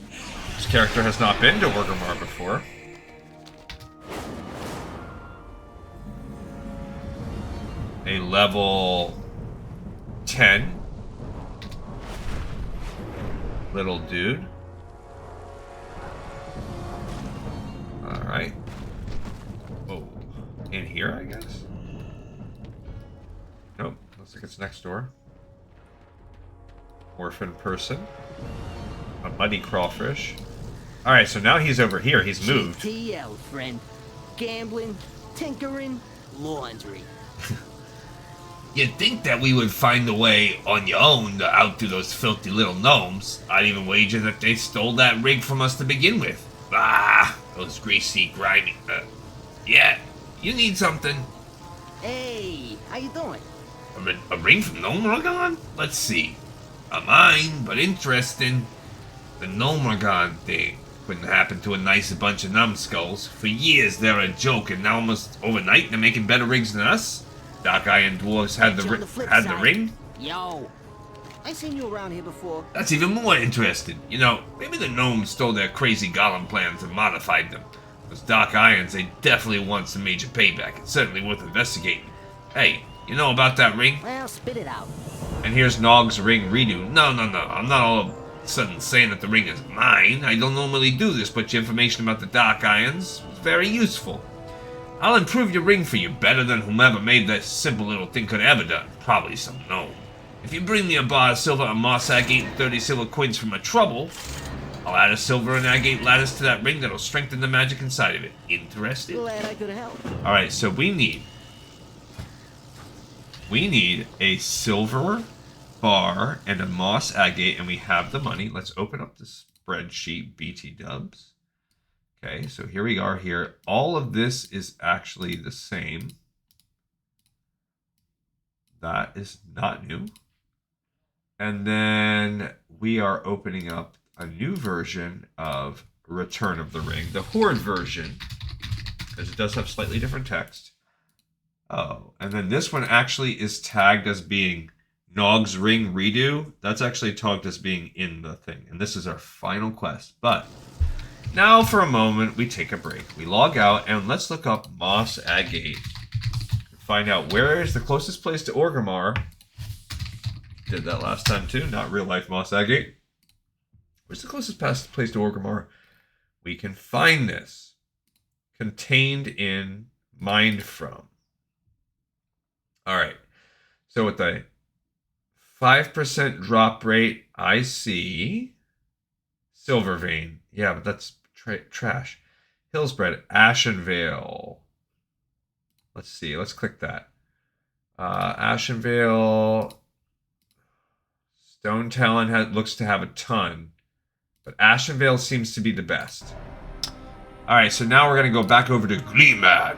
This character has not been to Orgrimmar before. A level 10 little dude. Alright. Oh. In here, I guess? Nope. Looks like it's next door. Orphan person. A muddy crawfish. Alright, so now he's over here. He's moved. GTL, friend. Gambling, tinkering, laundry. You'd think that we would find a way on your own to outdo those filthy little gnomes. I'd even wager that they stole that rig from us to begin with. Ah, those greasy, grimy... yeah, you need something. Hey, how you doing? A ring from Gnomeregan? Let's see. A mine, but interesting. The Gnomeregan thing couldn't happen to a nicer bunch of numbskulls. For years they're a joke, and now almost overnight they're making better rigs than us. Dark Iron Dwarves had the ring? Yo, I seen you around here before. That's even more interesting. You know, maybe the gnomes stole their crazy golem plans and modified them. Those Dark Irons, they definitely want some major payback. It's certainly worth investigating. Hey, you know about that ring? Well, spit it out. And here's Nogg's ring redo. No. I'm not all of a sudden saying that the ring is mine. I don't normally do this, but your information about the Dark Irons was very useful. I'll improve your ring for you better than whomever made this simple little thing could have ever done. Probably some gnome. If you bring me a bar of silver, a moss agate, and 30 silver coins from a trouble, I'll add a silver and agate lattice to that ring that'll strengthen the magic inside of it. Interested? Glad I could help. Alright, so we need a silver bar and a moss agate, and we have the money. Let's open up the spreadsheet, BT dubs. Okay, so here we are here. All of this is actually the same. That is not new. And then we are opening up a new version of Return of the Ring, the Horde version, because it does have slightly different text. Oh, and then this one actually is tagged as being Nogg's Ring Redo. That's actually tagged as being in the thing. And this is our final quest. But now for a moment, we take a break. We log out and let's look up Moss Agate. Find out where is the closest place to Orgrimmar. Did that last time too, not real life Moss Agate. Where's the closest place to Orgrimmar? We can find this. Contained in Mind From. Alright. So with the 5% drop rate, I see Silver Vein. Yeah, but that's trash. Hillsbred, Ashenvale. Let's see. Let's click that. Ashenvale. Stone Talon looks to have a ton. But Ashenvale seems to be the best. Alright, so now we're going to go back over to Gleeman.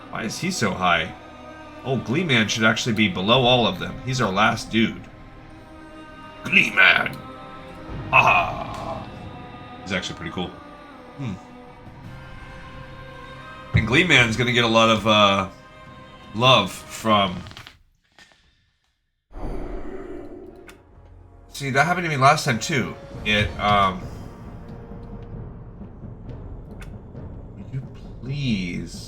Why is he so high? Oh, Gleeman should actually be below all of them. He's our last dude. Gleeman. Ah. He's actually pretty cool. And Gleeman's going to get a lot of love from... See, that happened to me last time too. It, would you please...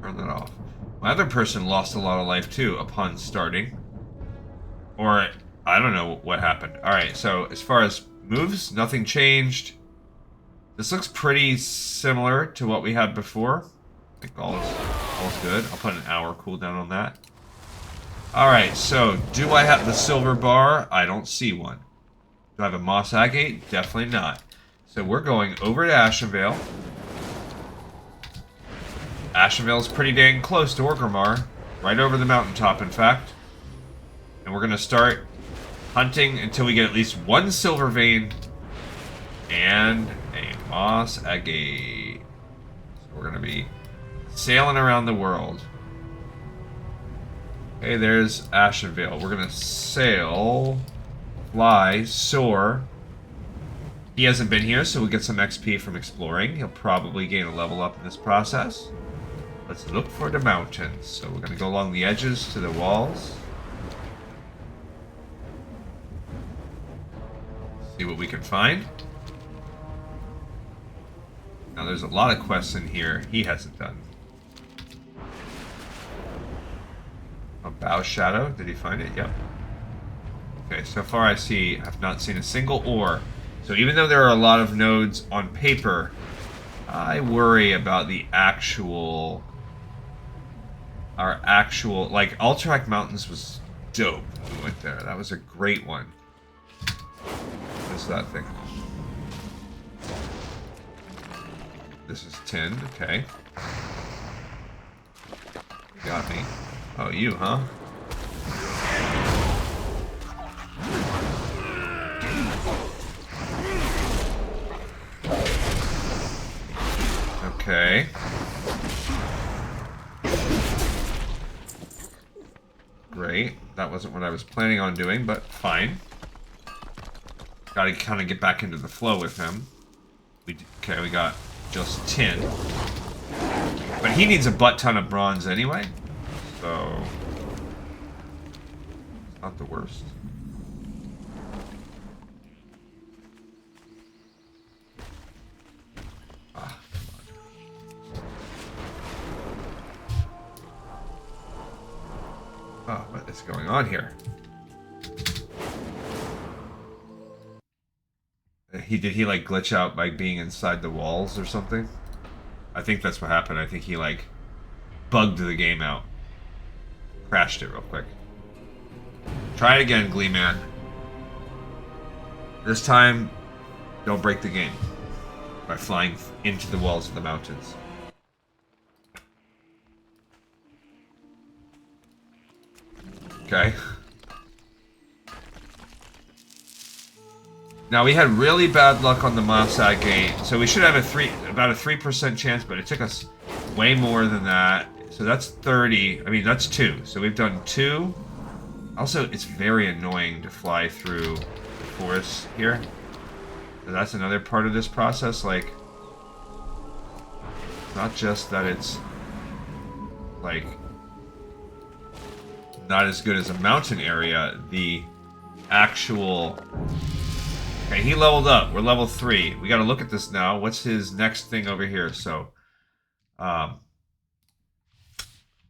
turn that off. My other person lost a lot of life too upon starting. Or, I don't know what happened. Alright, so as far as moves, nothing changed. This looks pretty similar to what we had before. I think all's good. I'll put an hour cooldown on that. Alright, so do I have the silver bar? I don't see one. Do I have a moss agate? Definitely not. So we're going over to Ashenvale. Ashenvale's pretty dang close to Orgrimmar. Right over the mountaintop, in fact. And we're going to start hunting until we get at least one silver vein and a moss agate. So we're going to be sailing around the world. Okay, there's Ashenvale. We're going to sail, fly, soar. He hasn't been here, so we'll get some XP from exploring. He'll probably gain a level up in this process. Let's look for the mountains. So we're going to go along the edges to the walls. See what we can find. Now there's a lot of quests in here he hasn't done. A bow shadow. Did he find it? Yep. Okay, so far I've not seen a single ore. So even though there are a lot of nodes on paper, I worry about the actual... like, Alterac Mountains was dope when we went there. That was a great one. What's that thing? This is tin, okay. You got me. Oh, you, huh? Okay. Great. That wasn't what I was planning on doing, but fine. Gotta kind of get back into the flow with him. Okay, we got just tin. But he needs a butt ton of bronze anyway. So... not the worst. Oh, what is going on here? Did he like glitch out by being inside the walls or something? I think that's what happened. I think he like bugged the game out. Crashed it real quick. Try it again, Glee Man. This time, don't break the game by flying into the walls of the mountains. Okay. Now we had really bad luck on the Mossad gate, so we should have about a 3% chance, but it took us way more than that. So that's 30. I mean, that's 2. So we've done 2. Also, it's very annoying to fly through the forest here. So that's another part of this process. Like, not just that it's like not as good as a mountain area, the actual... Okay, he leveled up. We're level 3. We gotta look at this now. What's his next thing over here? So,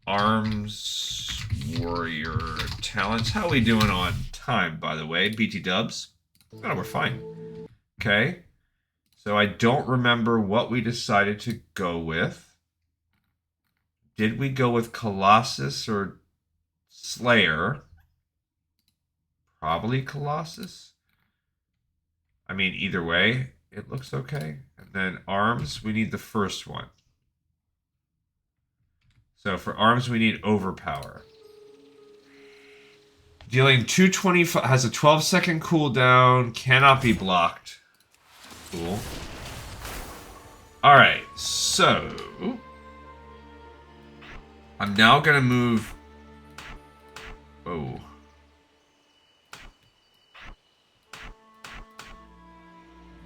arms, warrior, talents. How are we doing on time, by the way? BT dubs? Oh, we're fine. Okay. So I don't remember what we decided to go with. Did we go with Colossus or Slayer? Probably Colossus. I mean, either way, it looks okay. And then arms, we need the first one. So for arms, we need overpower. Dealing 225, has a 12-second cooldown, cannot be blocked. Cool. Alright, so... I'm now going to move... Oh...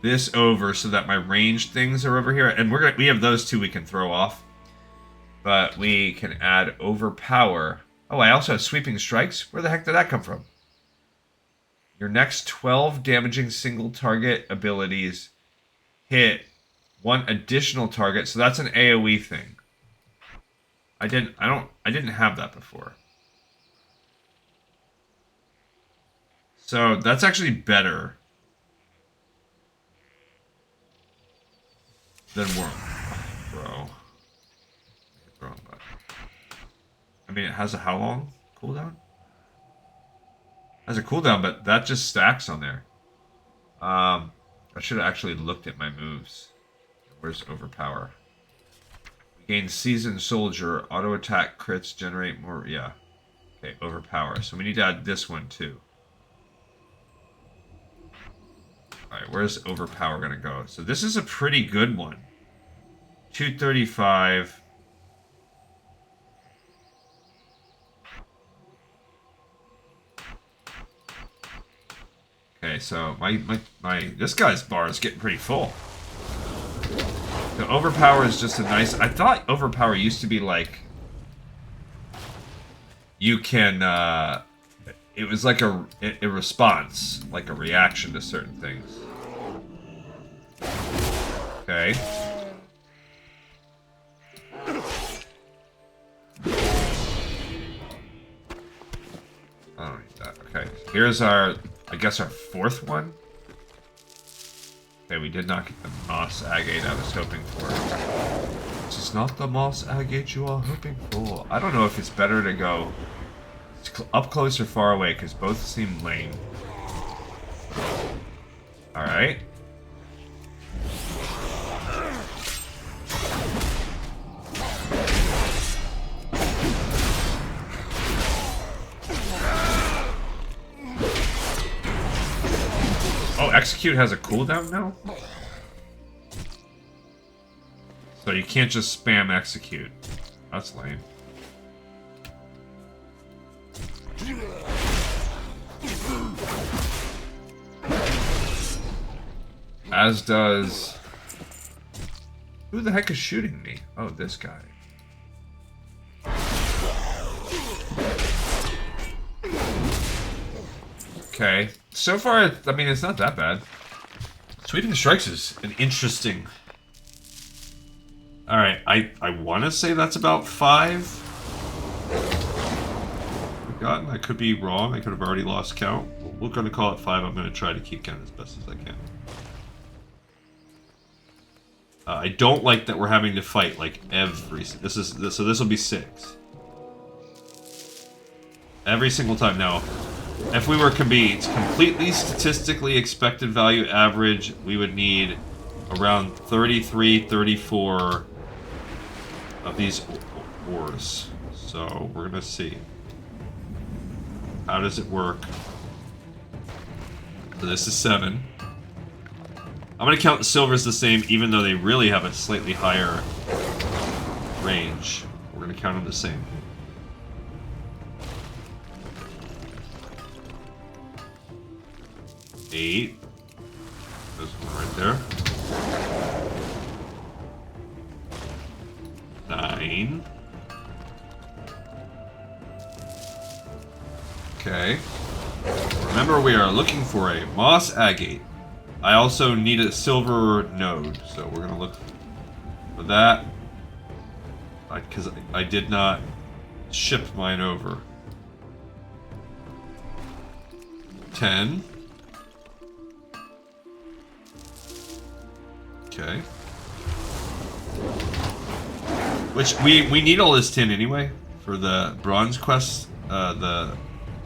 this over so that my ranged things are over here, and we have those two we can throw off, but we can add overpower. Oh, I also have sweeping strikes. Where the heck did that come from? Your next 12 damaging single target abilities hit one additional target, so that's an AoE thing. I didn't have that before. So that's actually better than Worm. Bro. I mean, it has a how long cooldown? It has a cooldown, but that just stacks on there. I should have actually looked at my moves. Where's overpower? Gain seasoned soldier. Auto attack crits generate more. Yeah. Okay, overpower. So we need to add this one too. Alright, where's overpower gonna go? So this is a pretty good one. 235. Okay, so my this guy's bar is getting pretty full. The overpower is just a nice. I thought overpower used to be like you can. It was like a response, like a reaction to certain things. Okay. I don't need that. Okay. Here's our. I guess our fourth one. Okay, we did not get the moss agate I was hoping for. This is not the moss agate you are hoping for. I don't know if it's better to go up close or far away, because both seem lame. Alright. Oh, execute has a cooldown now? So you can't just spam execute. That's lame. As does... Who the heck is shooting me? Oh, this guy. Okay. So far, I mean, it's not that bad. Sweeping Strikes is an interesting... Alright, I want to say that's about 5. Forgotten. I could be wrong. I could have already lost count. We're going to call it 5. I'm going to try to keep count as best as I can. I don't like that we're having to fight like every... So this will be 6. Every single time. Now, if we were to be completely statistically expected value average, we would need around 33, 34 of these ores. So we're going to see. How does it work? So this is 7. I'm going to count the silvers the same, even though they really have a slightly higher range. We're going to count them the same. Eight. There's one right there. 9. Okay. Remember, we are looking for a moss agate. I also need a silver node, so we're gonna look for that. Because I did not ship mine over. 10. Okay. Which, we need all this tin anyway, for the bronze quest, the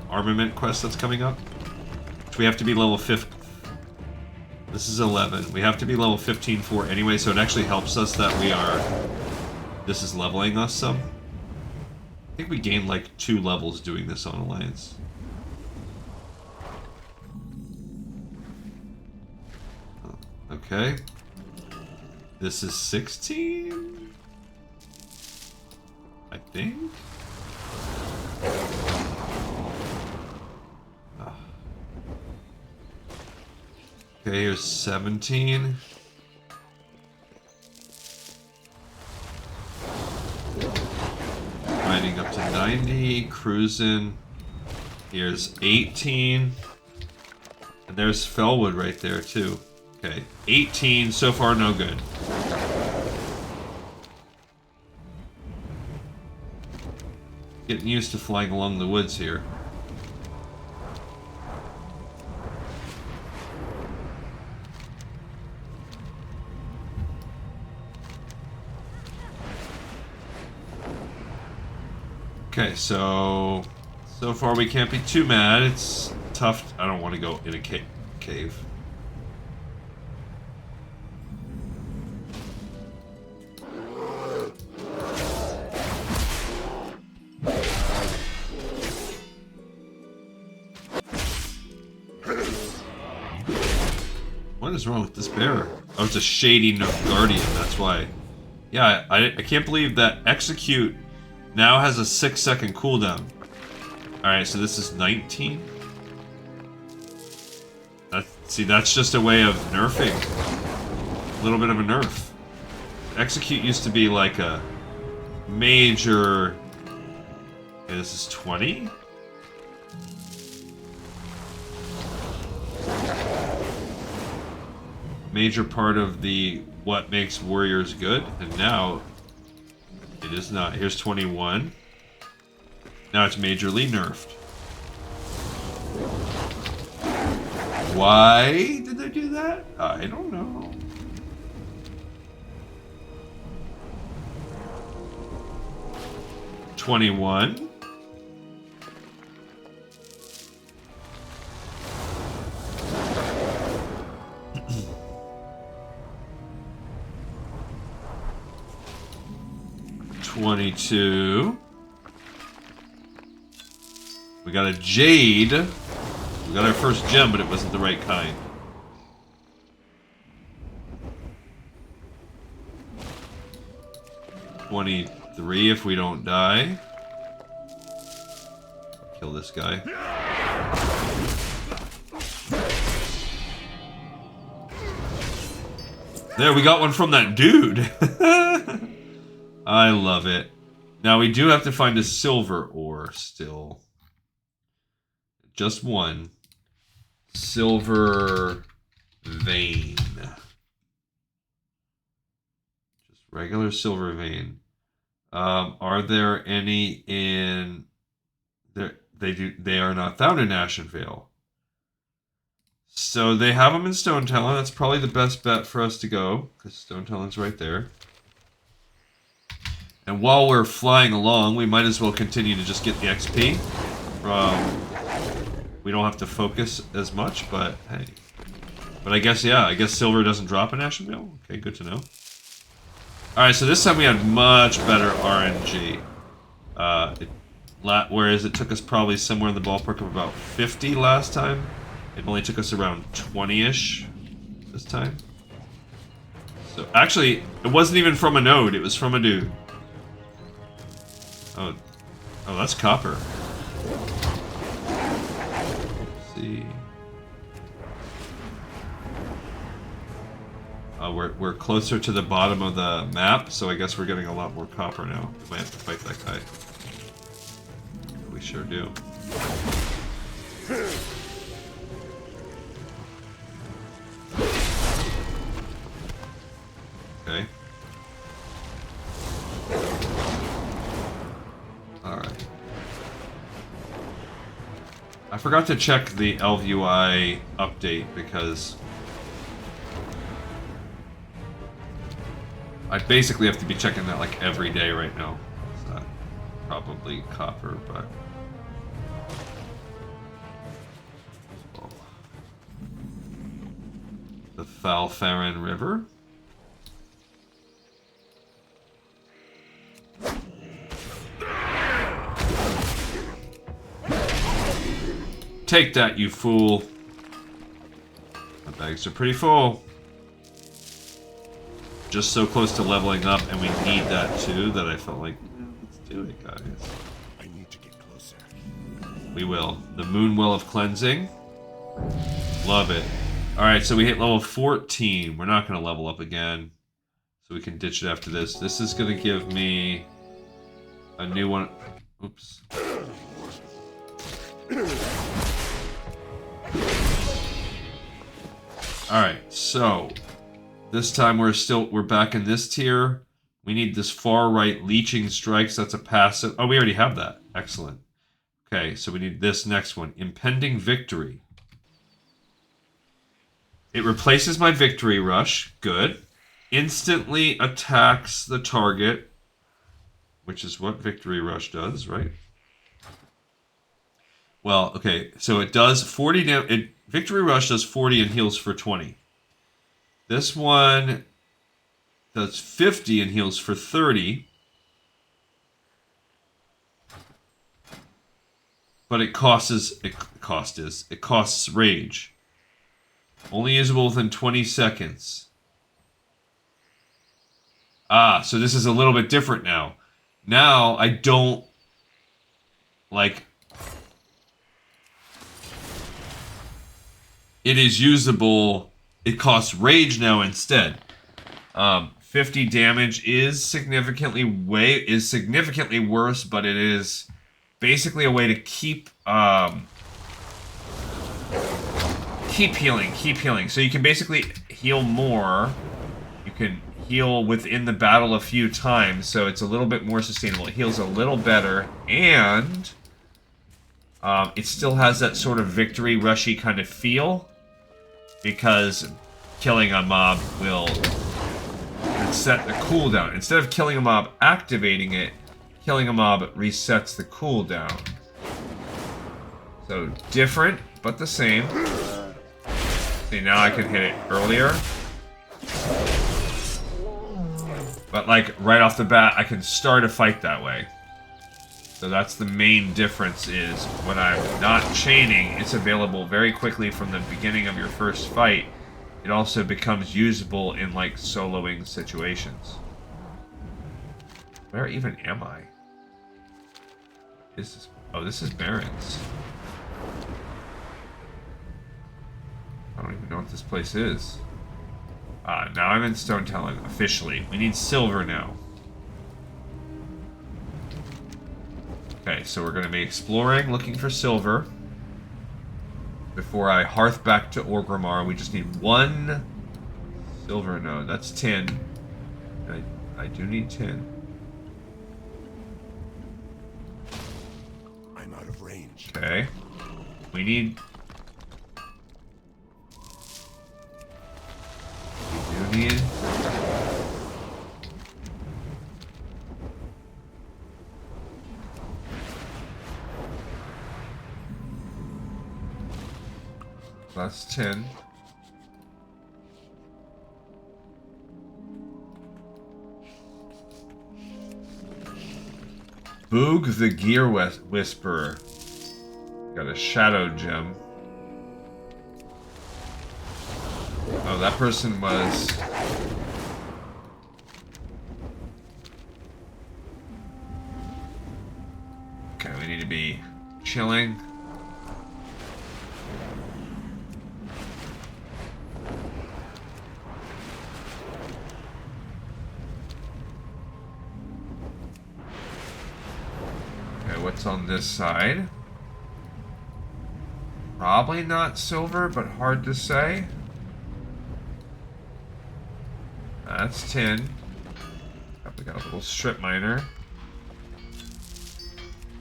armament quest that's coming up. Which we have to be level 5. This is 11. We have to be level 15 for anyway, so it actually helps us that we are... This is leveling us some. I think we gained like 2 levels doing this on Alliance. Okay. This is 16? I think? Okay, here's 17. Grinding up to 90, cruising. Here's 18. And there's Fellwood right there too. Okay, 18, so far no good. Getting used to flying along the woods here. Okay, so far we can't be too mad. It's tough. I don't want to go in a cave. is wrong with this bear? Oh, it's a shady guardian, that's why. Yeah, I can't believe that execute now has a 6-second cooldown. Alright, so this is 19. See, that's just a way of nerfing. A little bit of a nerf. Execute used to be like a major... Okay, this is 20? Major part of the what makes warriors good, and now it is not. Here's 21. Now it's majorly nerfed. Why did they do that? I don't know. $21. $22. We got a jade. We got our first gem, but it wasn't the right kind. $23 if we don't die. Kill this guy. There, we got one from that dude. I love it. Now we do have to find a silver ore still. Just one. Silver vein. Just regular silver vein. Are there any in there? They are not found in Ashenvale. So they have them in Stone Talon. That's probably the best bet for us to go, because Stone Talon's right there. And while we're flying along, we might as well continue to just get the XP from... We don't have to focus as much, but hey. But I guess, yeah, I guess silver doesn't drop in Ashenvale. Okay, good to know. Alright, so this time we had much better RNG. Whereas it took us probably somewhere in the ballpark of about 50 last time. It only took us around 20-ish this time. So, actually, it wasn't even from a node, it was from a dude. Oh, that's copper. Let's see. We're closer to the bottom of the map, so I guess we're getting a lot more copper now. We might have to fight that guy. We sure do. Okay. Alright. I forgot to check the LVUI update because I basically have to be checking that like every day right now. It's not probably copper, but the Falfarin River. Take that, you fool. My bags are pretty full. Just so close to leveling up, and we need that too, that I felt like, let's do it, guys. I need to get closer. We will. The Moon Well of Cleansing. Love it. Alright, so we hit level 14. We're not going to level up again. So we can ditch it after this. This is going to give me a new one. Oops. Alright, so this time we're back in this tier. We need this far right leeching strikes. That's a passive. Oh, we already have that. Excellent. Okay, so we need this next one. Impending Victory. It replaces my Victory Rush. Good. Instantly attacks the target, which is what Victory Rush does, right? Well, okay, so it does 40 damage. Victory Rush does 40 and heals for 20. This one does 50 and heals for 30. But it costs rage. Only usable within 20 seconds. Ah, so this is a little bit different now. Now, I don't... Like... It is usable... It costs rage now instead. 50 damage is significantly worse, but it is basically a way to keep healing. So you can basically heal more. You can heal within the battle a few times, so it's a little bit more sustainable. It heals a little better, and it still has that sort of victory rushy kind of feel, because killing a mob will set the cooldown. Instead of killing a mob activating it, killing a mob resets the cooldown. So different, but the same. See, now I can hit it earlier. But like right off the bat, I can start a fight that way. So that's the main difference, is when I'm not chaining, it's available very quickly from the beginning of your first fight. It also becomes usable in like soloing situations. Where even am I? Oh, this is Barrens. I don't even know what this place is. Now I'm in Stone Talon, officially. We need silver now. Okay, so we're going to be exploring, looking for silver. Before I hearth back to Orgrimmar, we just need 1 silver node. That's 10. I do need 10. I'm out of range. Okay. We need... We do need... That's 10. Boog the Gear Whisperer. Got a shadow gem. Oh, that person was... Okay, we need to be chilling. What's on this side? Probably not silver, but hard to say. That's 10. We got a little strip miner.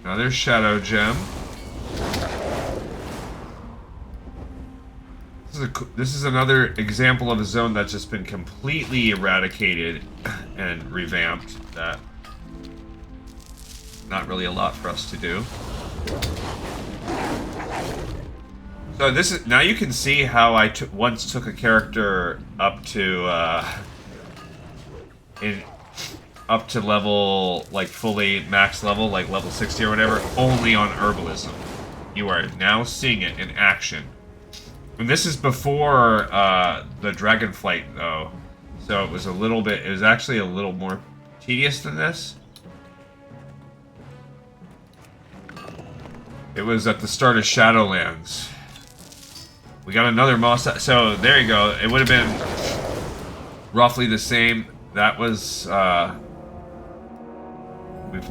Another shadow gem. This is another example of a zone that's just been completely eradicated and revamped. That not really a lot for us to do. So this is, now you can see how I once took a character up to up to level, like fully max level, like level 60 or whatever, only on herbalism. You are now seeing it in action. And this is before the Dragonflight though, so it was actually a little more tedious than this. It was at the start of Shadowlands. We got another Moss... So, there you go. It would have been roughly the same. That was...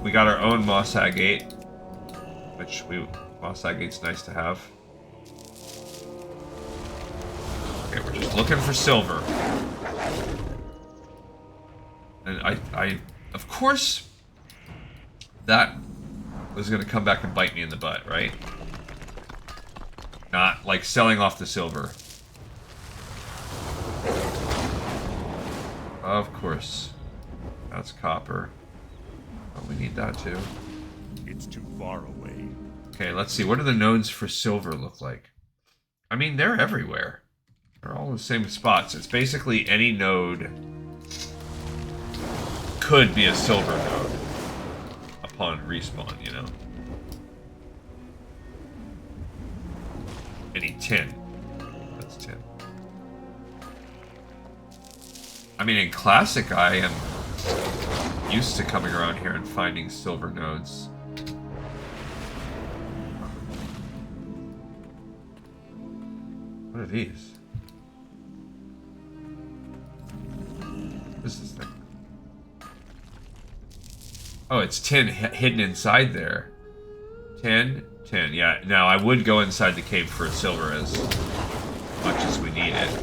we got our own Moss Agate. Which Moss Agate's nice to have. Okay, we're just looking for silver. And I... Of course... That... was going to come back and bite me in the butt, right? Not like selling off the silver. Of course. That's copper. Oh, we need that too. It's too far away. Okay, let's see. What do the nodes for silver look like? I mean, they're everywhere. They're all in the same spots. It's basically any node could be a silver node upon respawn, you know? Any 10. That's 10. mean, in Classic, I am used to coming around here and finding silver nodes. What are these? What is this thing? Oh, it's tin hidden inside there. 10, 10. Yeah, now I would go inside the cave for silver as much as we need it.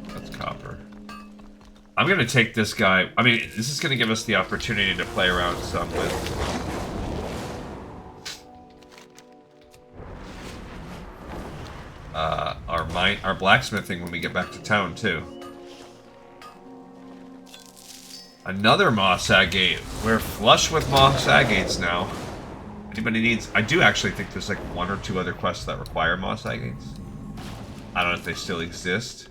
That's copper. I'm gonna take this guy. I mean, this is gonna give us the opportunity to play around some with our blacksmithing when we get back to town too. Another moss agate. We're flush with moss agates now. Anybody needs... I do actually think there's like 1 or 2 other quests that require moss agates. I don't know if they still exist.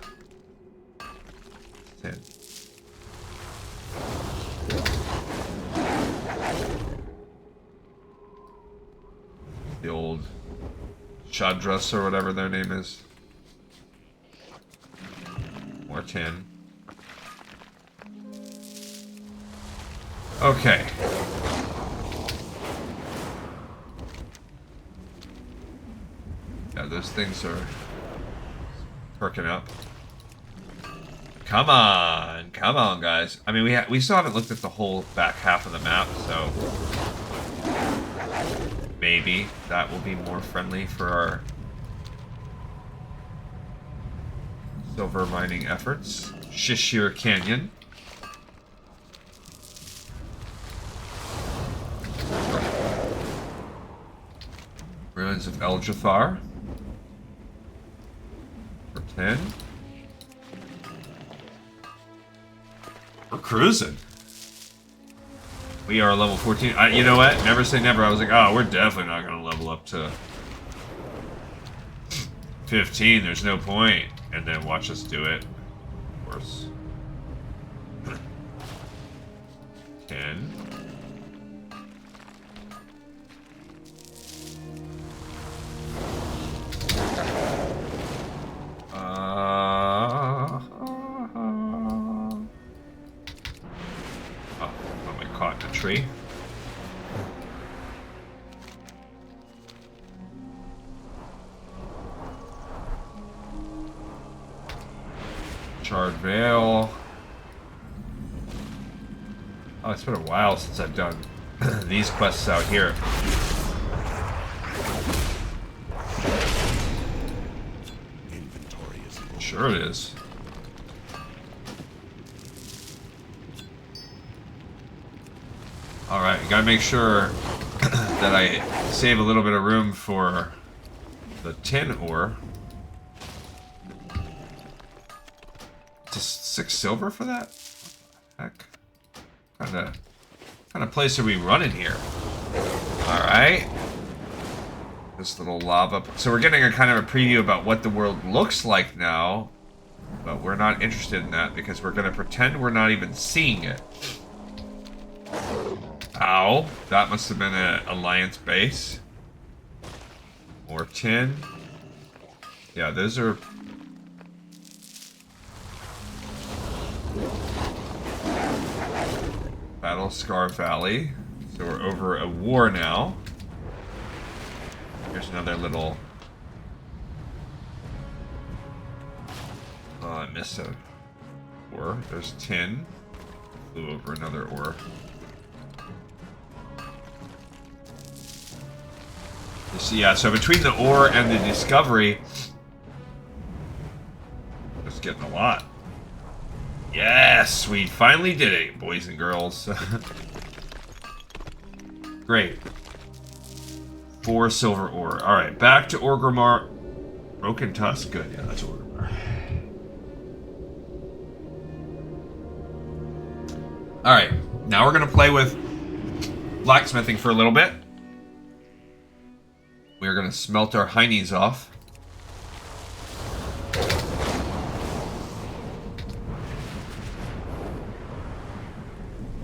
10. The old Shadras or whatever their name is. More 10. Okay. Yeah, those things are perking up. Come on, guys. I mean, we still haven't looked at the whole back half of the map, so maybe that will be more friendly for our silver mining efforts. Shishir Canyon. Ruins of Eljathar. For 10. We're cruising. We are level 14. You know what? Never say never. I was like, oh, we're definitely not going to level up to 15. There's no point. And then watch us do it. Of course. 10. Tree. Charred Veil. Oh, it's been a while since I've done these quests out here. Inventory is low. Sure it is. Alright, gotta make sure that I save a little bit of room for the tin ore. Just 6 silver for that? What the heck? What kind of place are we running here? Alright. This little lava. So we're getting a kind of a preview about what the world looks like now. But we're not interested in that because we're gonna pretend we're not even seeing it. Ow, that must have been an Alliance base. More tin. Yeah, those are... Battle Scar Valley. So we're over a war now. Here's another little... Oh, I missed a ore. There's tin. Flew over another ore. You see, yeah, so between the ore and the discovery, just getting a lot. Yes, we finally did it, boys and girls. Great. 4 silver ore. Alright, back to Orgrimmar. Broken Tusk, good, yeah, that's Orgrimmar. Alright, now we're gonna play with blacksmithing for a little bit. We're going to smelt our heinies off.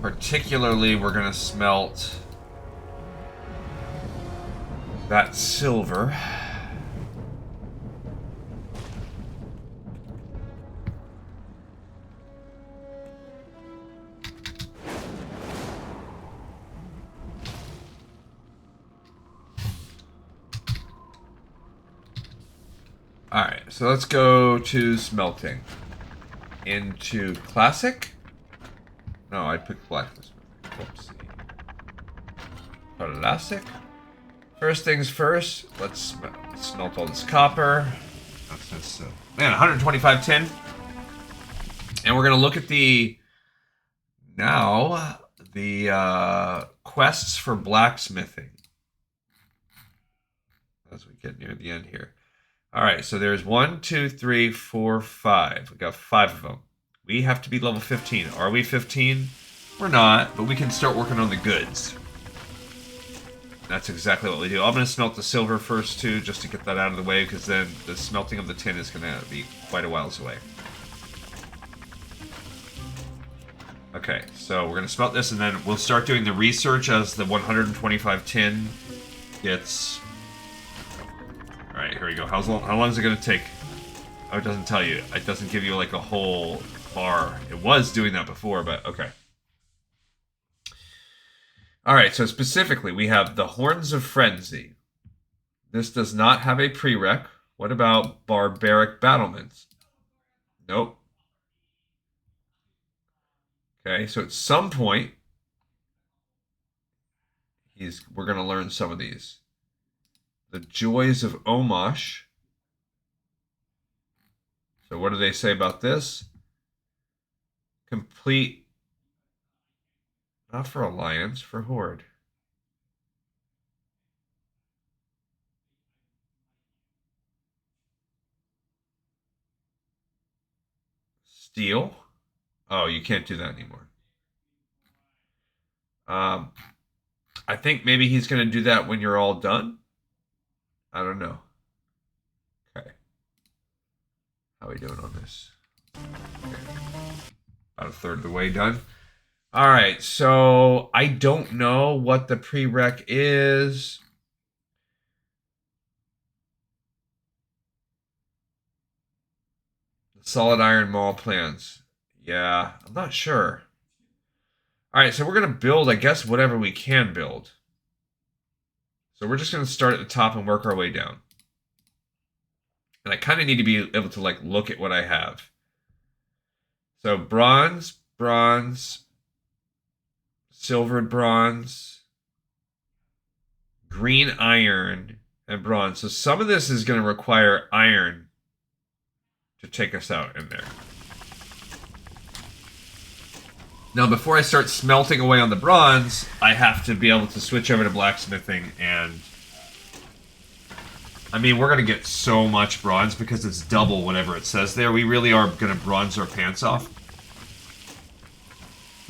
Particularly, we're going to smelt that silver. so let's go to smelting. Into classic? No, I picked blacksmith. Whoopsie. Classic. First things first, let's smelt all this copper. That's man, 125 tin. And we're gonna look at the quests for blacksmithing as we get near the end here. All right, so there's 1, 2, 3, 4, 5. We got 5 of them. We have to be level 15. Are we 15? We're not, but we can start working on the goods. That's exactly what we do. I'm going to smelt the silver first, too, just to get that out of the way, because then the smelting of the tin is going to be quite a whiles away. Okay, so we're going to smelt this, and then we'll start doing the research as the 125 tin gets... Alright, here we go. How long is it going to take? Oh, it doesn't tell you. It doesn't give you, like, a whole bar. It was doing that before, but okay. Alright, so specifically, we have the Horns of Frenzy. This does not have a prereq. What about Barbaric Battlements? Nope. Okay, so at some point, we're going to learn some of these. The Joys of Omosh. So what do they say about this? Complete, not for Alliance, for Horde. Steel. Oh, you can't do that anymore. I think maybe he's going to do that when you're all done. I don't know. Okay. How are we doing on this? Okay. About a third of the way done. Alright, so I don't know what the prereq is. Solid iron maul plans. Yeah, I'm not sure. Alright, so we're going to build, I guess, whatever we can build. So we're just going to start at the top and work our way down. And I kind of need to be able to, like, look at what I have. So bronze, bronze, silvered bronze, green iron, and bronze. So some of this is going to require iron to take us out in there. Now, before I start smelting away on the bronze, I have to be able to switch over to blacksmithing, and... I mean, we're going to get so much bronze because it's double whatever it says there. We really are going to bronze our pants off.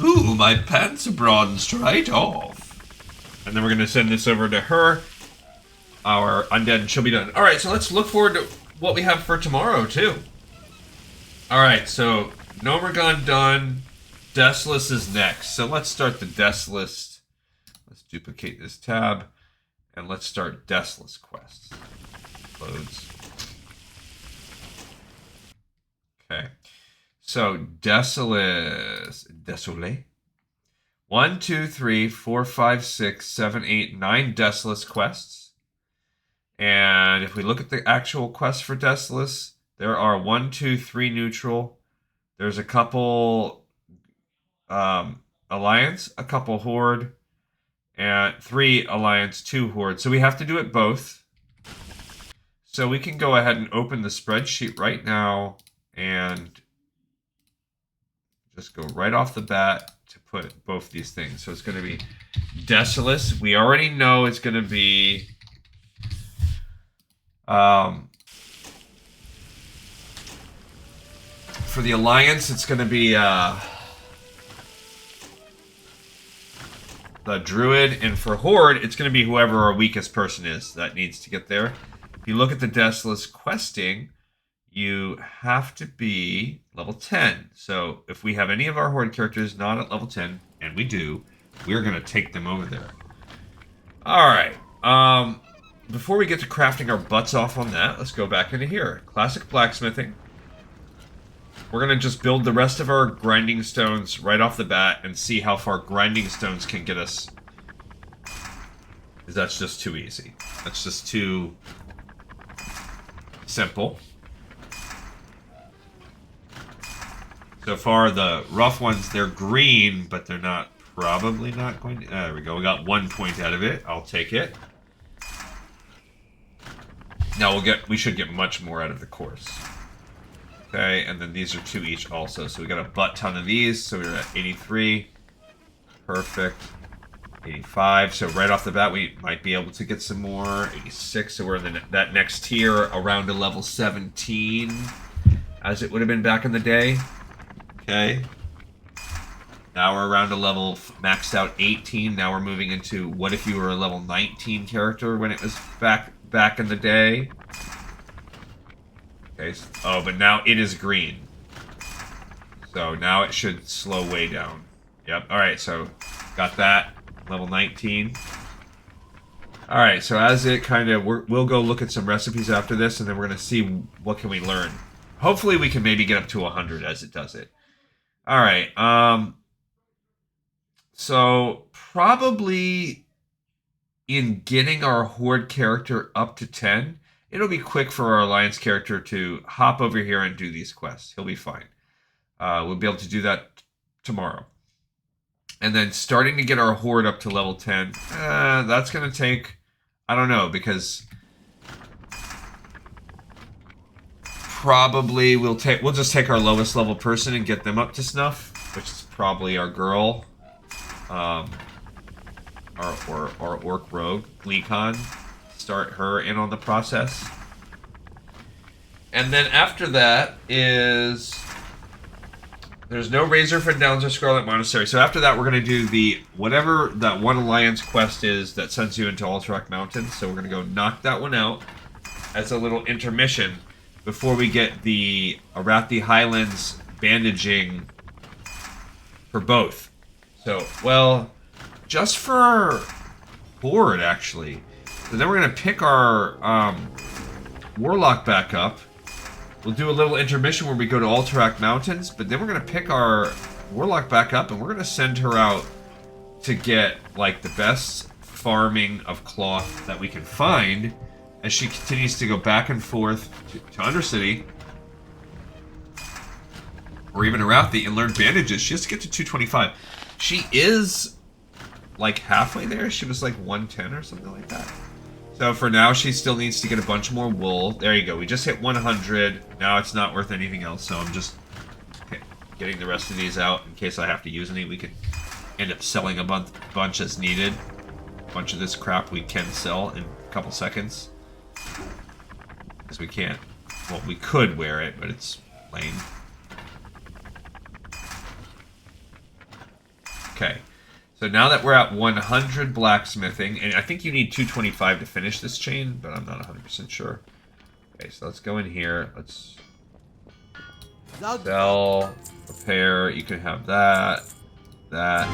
Ooh, my pants are bronzed right off. And then we're going to send this over to her, our undead, and she'll be done. Alright, so let's look forward to what we have for tomorrow, too. Alright, so Nomergon done. Desolus is next. So let's start the Desolus. Let's duplicate this tab. And let's start Desolus quests. Loads. Okay. So Desolus. Desolé. 1, 2, 3, 4, 5, 6, 7, 8, 9 Desolus quests. And if we look at the actual quests for Desolus, there are 1, 2, 3 neutral. There's a couple Alliance, a couple Horde, and 3 Alliance, 2 Horde. So we have to do it both. So we can go ahead and open the spreadsheet right now and just go right off the bat to put both these things. So it's going to be Desolus. We already know it's going to be for the Alliance, it's going to be the Druid, and for Horde, it's going to be whoever our weakest person is that needs to get there. If you look at the Desolus questing, you have to be level 10. So if we have any of our Horde characters not at level 10, and we do, we're going to take them over there. Alright, before we get to crafting our butts off on that, let's go back into here. Classic blacksmithing. We're going to just build the rest of our grinding stones right off the bat and see how far grinding stones can get us. Because that's just too easy. That's just too simple. So far, the rough ones, they're green, but they're not, probably not going to... There we go. We got 1 point out of it. I'll take it. Now we should get much more out of the course. Okay, and then these are 2 each also. So we got a butt ton of these. So we're at 83. Perfect. 85. So right off the bat, we might be able to get some more. 86. So we're in that next tier around to level 17, as it would have been back in the day. Okay. Now we're around to level maxed out 18. Now we're moving into what if you were a level 19 character when it was back in the day. Okay. Oh, but now it is green. So now it should slow way down. Yep. All right. So got that. Level 19. All right. So as it kind of, we'll go look at some recipes after this, and then we're going to see what can we learn. Hopefully we can maybe get up to 100 as it does it. All right. So probably in getting our Horde character up to 10, it'll be quick for our Alliance character to hop over here and do these quests. He'll be fine. We'll be able to do that tomorrow. And then starting to get our Horde up to level 10, that's going to take, I don't know, because probably we'll just take our lowest level person and get them up to snuff, which is probably our girl, our orc rogue, Gleekon. Start her in on the process. And then after that is... There's no Razorfin Downs or Scarlet Monastery. So after that, we're going to do the whatever that one Alliance quest is that sends you into Alterac Mountains. So we're going to go knock that one out as a little intermission before we get the Arathi Highlands bandaging for both. So, well, just for Horde, actually. So then we're going to pick our Warlock back up. We'll do a little intermission where we go to Alterac Mountains, but then we're going to pick our Warlock back up, and we're going to send her out to get, like, the best farming of cloth that we can find as she continues to go back and forth to Undercity, or even Arathi, and learn bandages. She has to get to 225. She is, like, halfway there. She was, like, 110 or something like that. So for now, she still needs to get a bunch more wool. There you go. We just hit 100. Now it's not worth anything else, so I'm just getting the rest of these out in case I have to use any. We could end up selling a bunch as needed. A bunch of this crap we can sell in a couple seconds. Because we can't. Well, we could wear it, but it's lame. Okay. So now that we're at 100 blacksmithing, and I think you need 225 to finish this chain, but I'm not 100% sure. Okay, so let's go in here. Let's sell, repair. You can have that, that.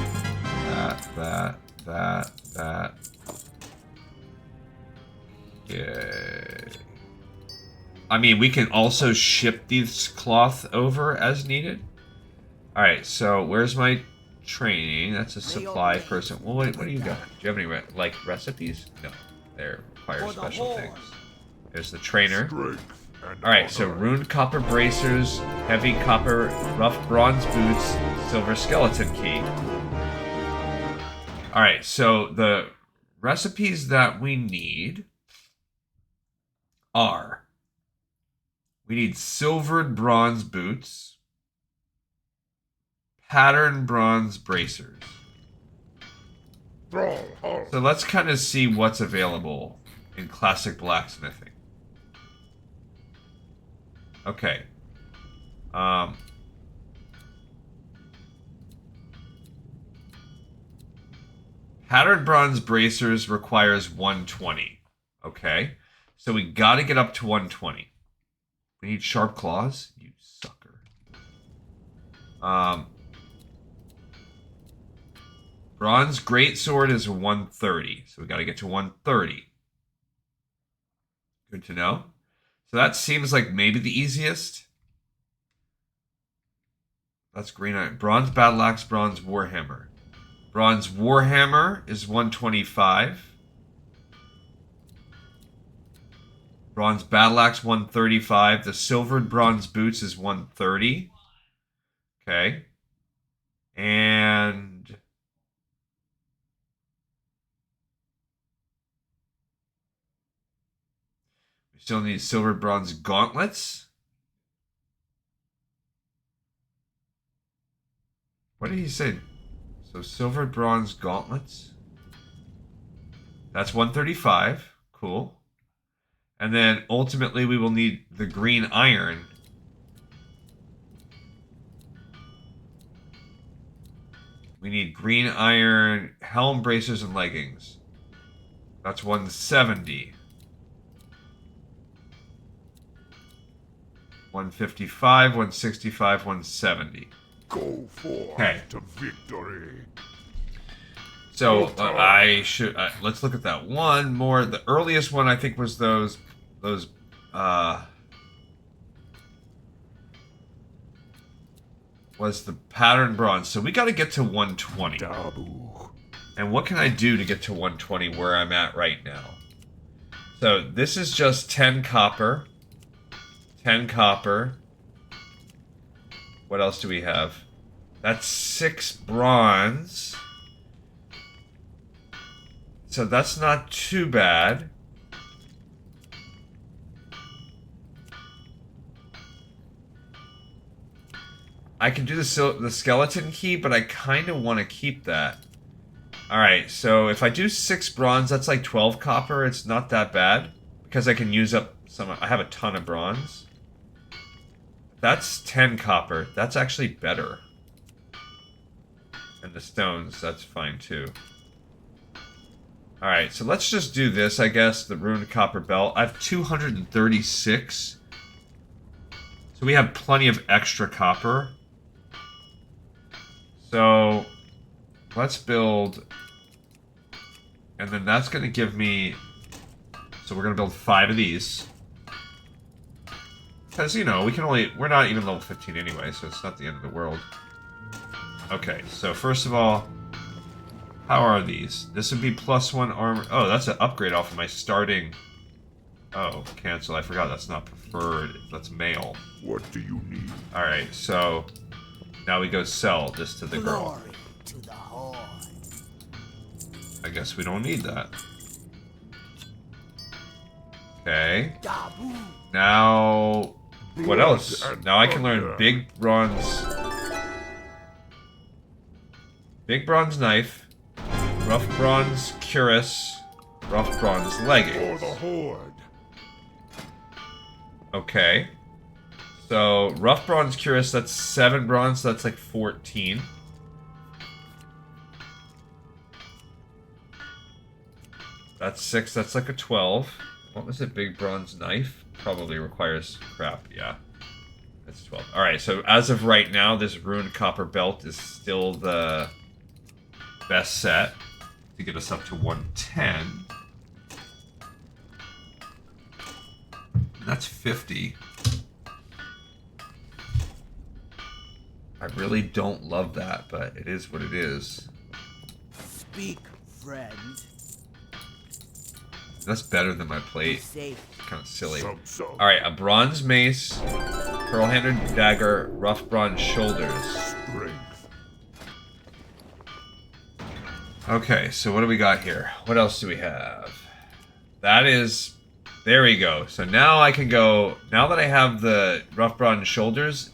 Okay. I mean, we can also ship these cloth over as needed. All right, so where's my training? That's a supply person. Well, what do you got? Do you have any like recipes? No, they require special things. There's the trainer. All right, so runed copper bracers, heavy copper rough bronze boots, silver skeleton key. All right, so the recipes that we need are: we need silvered bronze boots, patterned bronze bracers. So let's kind of see what's available in classic blacksmithing. Okay. Patterned bronze bracers requires 120. Okay. So we got to get up to 120. We need sharp claws. You sucker. Bronze greatsword is 130, so we got to get to 130. Good to know. So that seems like maybe the easiest. That's green iron. Bronze battle axe, bronze warhammer. Bronze warhammer is 125. Bronze battle axe 135. The silvered bronze boots is 130. Okay. And we still need silver bronze gauntlets. What did he say? So silver bronze gauntlets. That's 135. Cool. And then ultimately we will need the green iron. We need green iron, helm, bracers, and leggings. That's 170. 155, 165, 170. Go forth Okay. to victory. So I should let's look at that one more. The earliest one I think was those was the pattern bronze. So we got to get to 120. Dabu. And what can I do to get to 120 where I'm at right now? So this is just 10 copper. 10 copper. What else do we have? That's 6 bronze. So that's not too bad. I can do the skeleton key, but I kind of want to keep that. Alright, so if I do 6 bronze, that's like 12 copper. It's not that bad. Because I can use up some... I have a ton of bronze. That's 10 copper. That's actually better. And the stones, that's fine too. Alright, so let's just do this, I guess. The ruined copper belt. I have 236. So we have plenty of extra copper. So let's build, and then that's going to give me, so we're going to build 5 of these. Because, you know, we're not even level 15 anyway, so it's not the end of the world. Okay, so first of all, how are these? This would be +1 armor. Oh, that's an upgrade off of my starting. Oh, cancel. I forgot that's not preferred. That's male. What do you need? Alright, so now we go sell this to the girl. Glory to the Horde. I guess we don't need that. Okay. Dabu. Now, what else? Blood and Now I can learn thunder. big bronze knife, rough bronze cuirass, rough bronze For leggings. the Horde. Okay. So, rough bronze cuirass, that's 7 bronze, so that's like 14. That's 6, that's like a 12. What was it? Big bronze knife? Probably requires crap, yeah. That's 12. Alright, so as of right now, this ruined copper belt is still the best set to get us up to 110. That's 50. I really don't love that, but it is what it is. Speak, friend. That's better than my Be plate. safe. Kind of silly. So. Alright, a bronze mace, pearl-handed dagger, rough bronze shoulders. Strength. Okay, so what do we got here? What else do we have? That is... There we go. So now I can go... Now that I have the rough bronze shoulders,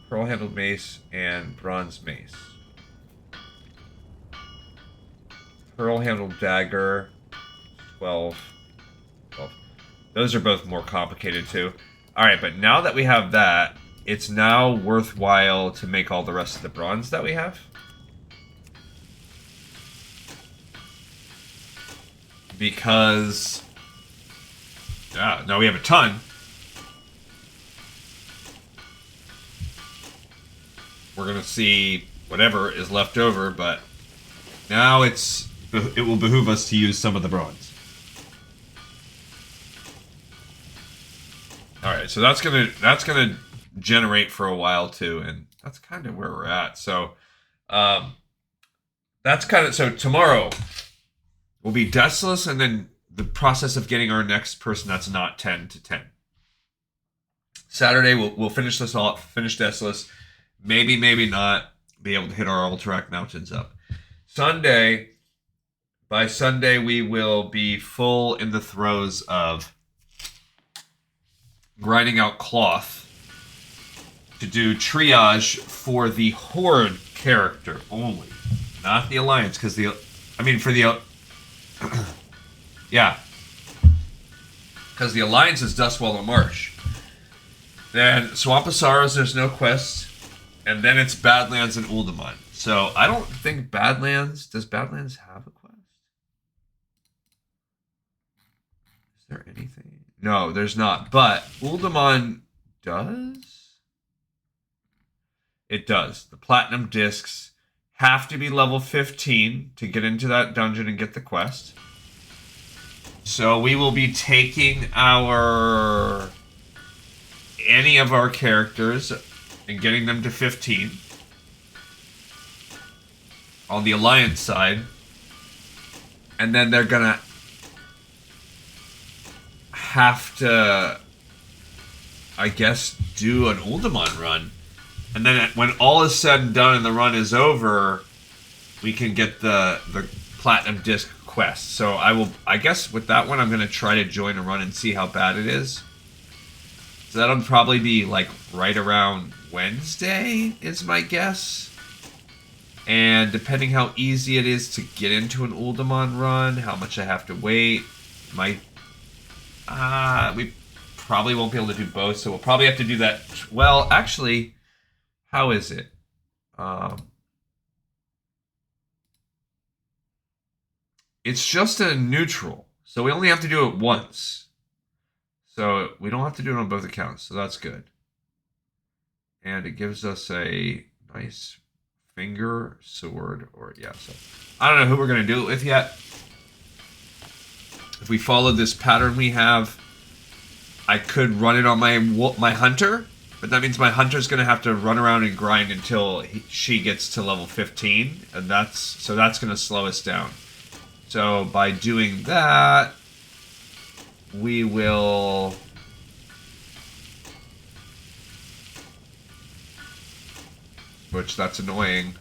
pearl-handled mace and bronze mace. Pearl-handled dagger, 12. Those are both more complicated too. Alright, but now that we have that, it's now worthwhile to make all the rest of the bronze that we have. Because... Yeah, now we have a ton. We're gonna see whatever is left over, but now it will behoove us to use some of the bronze. Alright, so that's gonna generate for a while too, and that's kind of where we're at. So that's kind of, so tomorrow will be Deathless, and then the process of getting our next person that's not 10 to 10. Saturday we'll finish this off, finish Desolus. Maybe not be able to hit our Alterac Mountains up. By Sunday we will be full in the throes of grinding out cloth to do triage for the Horde character only, not the Alliance, because yeah, because the Alliance is Dustwall and Marsh. Then Swamp of Sorrows, there's no quests, and then it's Badlands and Uldaman. So I don't think does Badlands have a quest? Is there anything? No, there's not. But Uldaman does? It does. The Platinum Discs have to be level 15 to get into that dungeon and get the quest. So we will be taking any of our characters and getting them to 15 on the Alliance side. And then they're gonna have to, I guess, do an Uldaman run. And then when all is said and done and the run is over, we can get the Platinum Disc quest. So I guess with that one, I'm going to try to join a run and see how bad it is. So that'll probably be like right around Wednesday is my guess. And depending how easy it is to get into an Uldaman run, how much I have to wait, we probably won't be able to do both. So we'll probably have to do that. Well, actually, how is it? It's just a neutral, so we only have to do it once. So we don't have to do it on both accounts, so that's good. And it gives us a nice finger sword, so I don't know who we're going to do it with yet. If we follow this pattern we have, I could run it on my hunter, but that means my hunter's going to have to run around and grind until she gets to level 15, and that's going to slow us down. So by doing that, we will which that's annoying.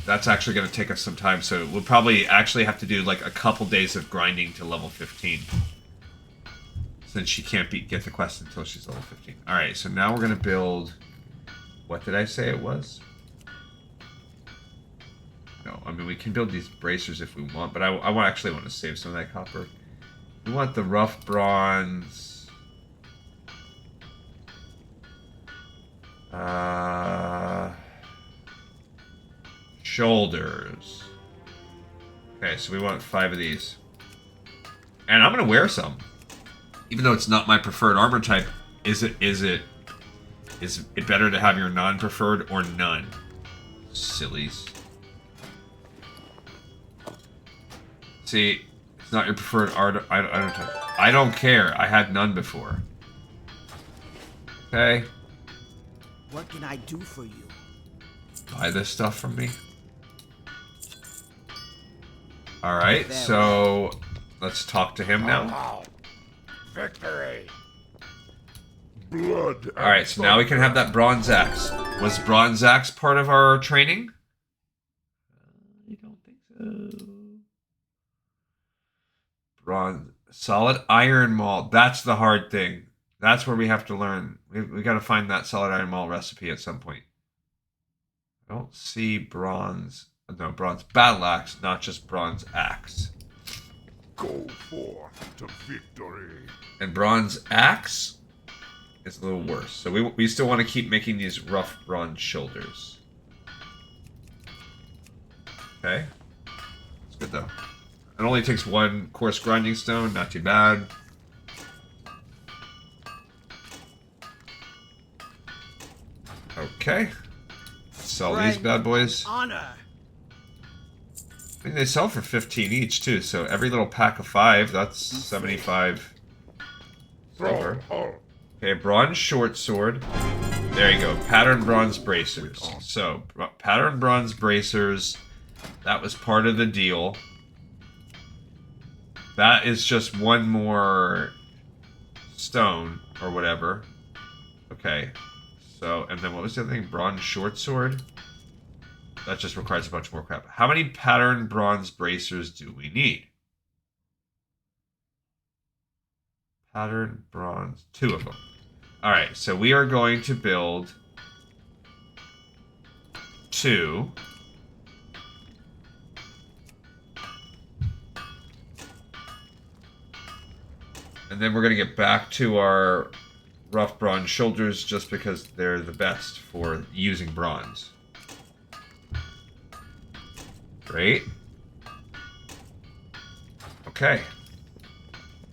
That's actually going to take us some time, so we'll probably actually have to do like a couple days of grinding to level 15. Since she can't get the quest until she's level 15. Alright, so now we're going to build... What did I say it was? No, I mean, we can build these bracers if we want, but I actually want to save some of that copper. We want the rough bronze... shoulders. Okay, so we want 5 of these. And I'm going to wear some. Even though it's not my preferred armor type, is it better to have your non-preferred or none? Sillies. See, it's not your preferred art. I don't care. I had none before. Okay. What can I do for you? Buy this stuff from me. Alright, so let's talk to him now. Victory. Blood. Alright, so now we can have that bronze axe. Was bronze axe part of our training? I don't think so. Bronze. Solid iron malt. That's the hard thing. That's where we have to learn. We got to find that solid iron malt recipe at some point. I don't see bronze. No, bronze battle axe, not just bronze axe. Go forth to victory. And bronze axe is a little worse. So we still want to keep making these rough bronze shoulders. Okay. It's good though. It only takes 1 coarse grinding stone, not too bad. Okay. Sell these bad boys. Honor. I think they sell for 15 each too, so every little pack of 5, that's 75 silver. Okay, bronze short sword. There you go. Pattern bronze bracers. So, pattern bronze bracers, that was part of the deal. That is just one more stone or whatever. Okay. So, and then what was the other thing? Bronze short sword? That just requires a bunch more crap. How many pattern bronze bracers do we need? Pattern bronze. 2 of them. Alright, so we are going to build 2. And then we're going to get back to our rough bronze shoulders just because they're the best for using bronze. Great. Okay.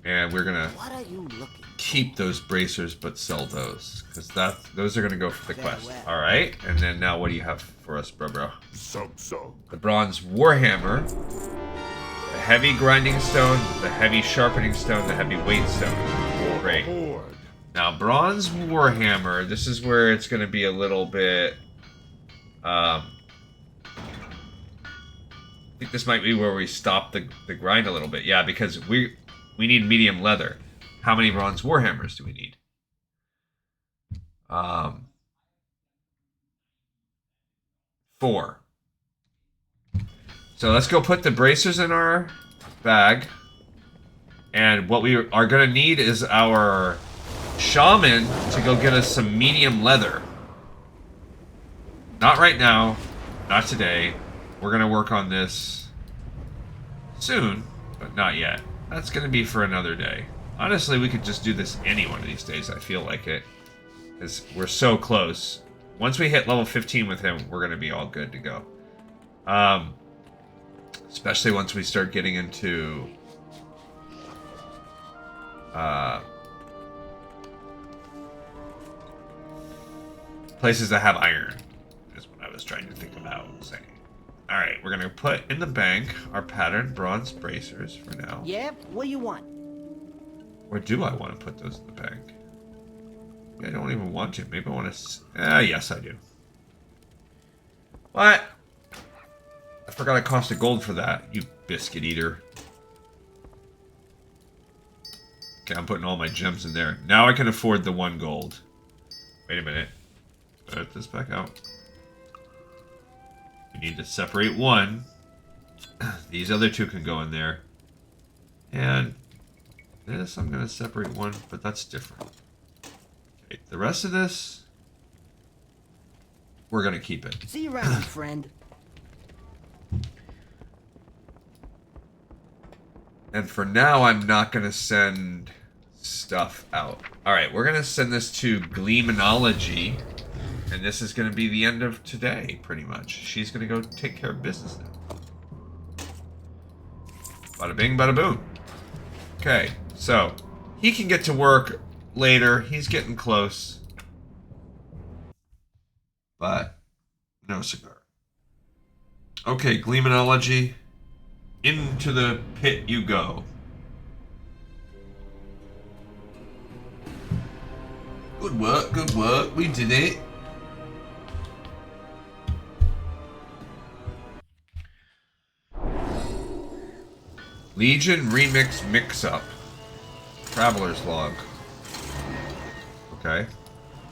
And we're going to What are you looking? keep those bracers but sell those because those are going to go for the Very quest. well. All right. And then now what do you have for us, bro? Sub. The bronze warhammer, the heavy grinding stone, the heavy sharpening stone, the heavy weight stone. Great. Horde. Now, bronze warhammer, this is where it's going to be a little bit... I think this might be where we stop the grind a little bit. Yeah, because we need medium leather. How many bronze warhammers do we need? 4. So let's go put the bracers in our bag. And what we are going to need is our shaman to go get us some medium leather. Not right now. Not today. We're going to work on this soon, but not yet. That's going to be for another day. Honestly, we could just do this any one of these days. I feel like it. Because we're so close. Once we hit level 15 with him, we're going to be all good to go. Especially once we start getting into... places that have iron. Is what I was trying to think about saying. Alright, we're going to put in the bank our patterned bronze bracers for now. Yeah, what do you want? Or do I want to put those in the bank? I don't even want to. Maybe I want to... yes, I do. What? I forgot it cost a gold for that, you biscuit eater. Okay, I'm putting all my gems in there. Now I can afford the 1 gold. Wait a minute. Put this back out. We need to separate 1. These other 2 can go in there. And this, I'm going to separate 1, but that's different. Okay, the rest of this, we're going to keep it. See you around, friend. And for now, I'm not going to send stuff out. Alright, we're going to send this to Gleamanology. And this is going to be the end of today, pretty much. She's going to go take care of business now. Bada bing, bada boom. Okay, so he can get to work later. He's getting close. But no cigar. Okay, Gleamanology. Into the pit you go. Good work, good work. We did it. Legion Remix Mix-Up. Traveler's Log. Okay.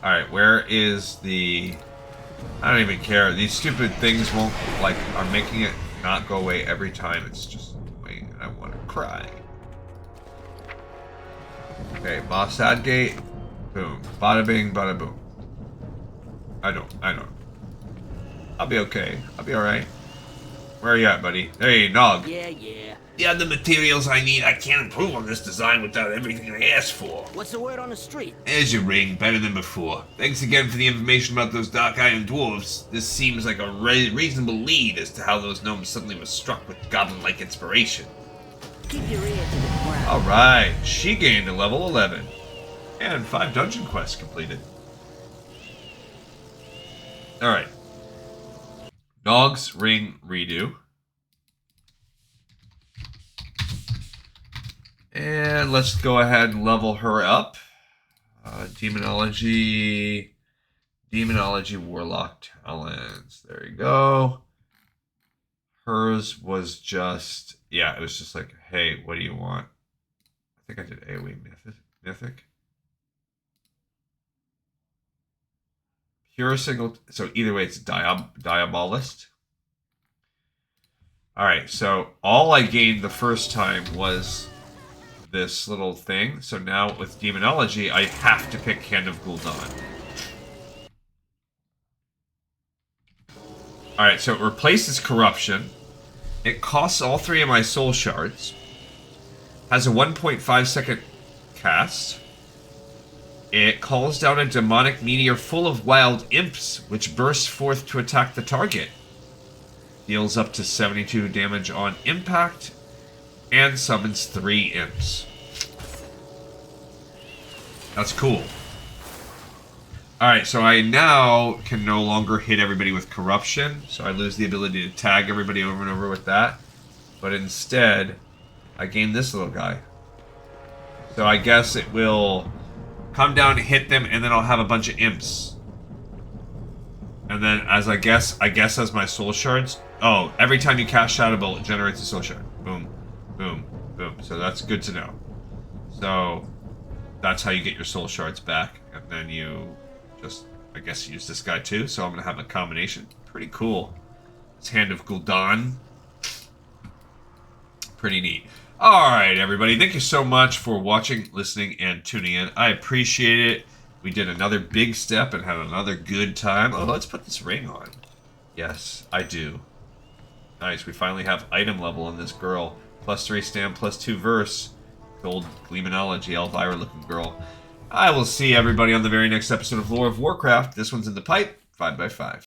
Alright, where is the... I don't even care. These stupid things won't, like, are making it not go away every time. It's just annoying and I want to cry. Okay, Boss Adgate. Boom. Bada bing, bada boom. I know. I'll be okay. I'll be alright. Where are you at, buddy? Hey, Nogg. Yeah. The other materials I need, I can't improve on this design without everything I asked for. What's the word on the street? There's your ring, better than before. Thanks again for the information about those dark iron dwarves. This seems like a reasonable lead as to how those gnomes suddenly were struck with goblin-like inspiration. Keep your ear to the ground. Alright, she gained a level 11. And 5 dungeon quests completed. Alright. Nogg's ring redo. And let's go ahead and level her up. Demonology, Warlock Talents. There you go. Hers was just, yeah, it was just like, hey, what do you want? I think I did AoE Mythic. Cure a single... So either way, it's Diabolist. Alright, so all I gained the first time was this little thing. So now with Demonology, I have to pick Hand of Gul'dan. Alright, so it replaces Corruption. It costs all 3 of my soul shards. Has a 1.5 second cast. It calls down a demonic meteor full of wild imps, which bursts forth to attack the target. Deals up to 72 damage on impact, and summons 3 imps. That's cool. Alright, so I now can no longer hit everybody with Corruption, so I lose the ability to tag everybody over and over with that. But instead, I gain this little guy. So I guess it will come down, hit them, and then I'll have a bunch of imps. And then as I guess as my soul shards... Oh, every time you cast Shadow Bolt, it generates a soul shard. Boom, boom, boom. So that's good to know. So that's how you get your soul shards back. And then you just, I guess, use this guy too. So I'm going to have a combination. Pretty cool. It's Hand of Gul'dan. Pretty neat. Alright, everybody. Thank you so much for watching, listening, and tuning in. I appreciate it. We did another big step and had another good time. Oh, let's put this ring on. Yes, I do. Nice, we finally have item level on this girl. +3 stam, +2 verse. Gold Gleamonology, Elvira looking girl. I will see everybody on the very next episode of Lore of Warcraft. This one's in the pipe. 5x5.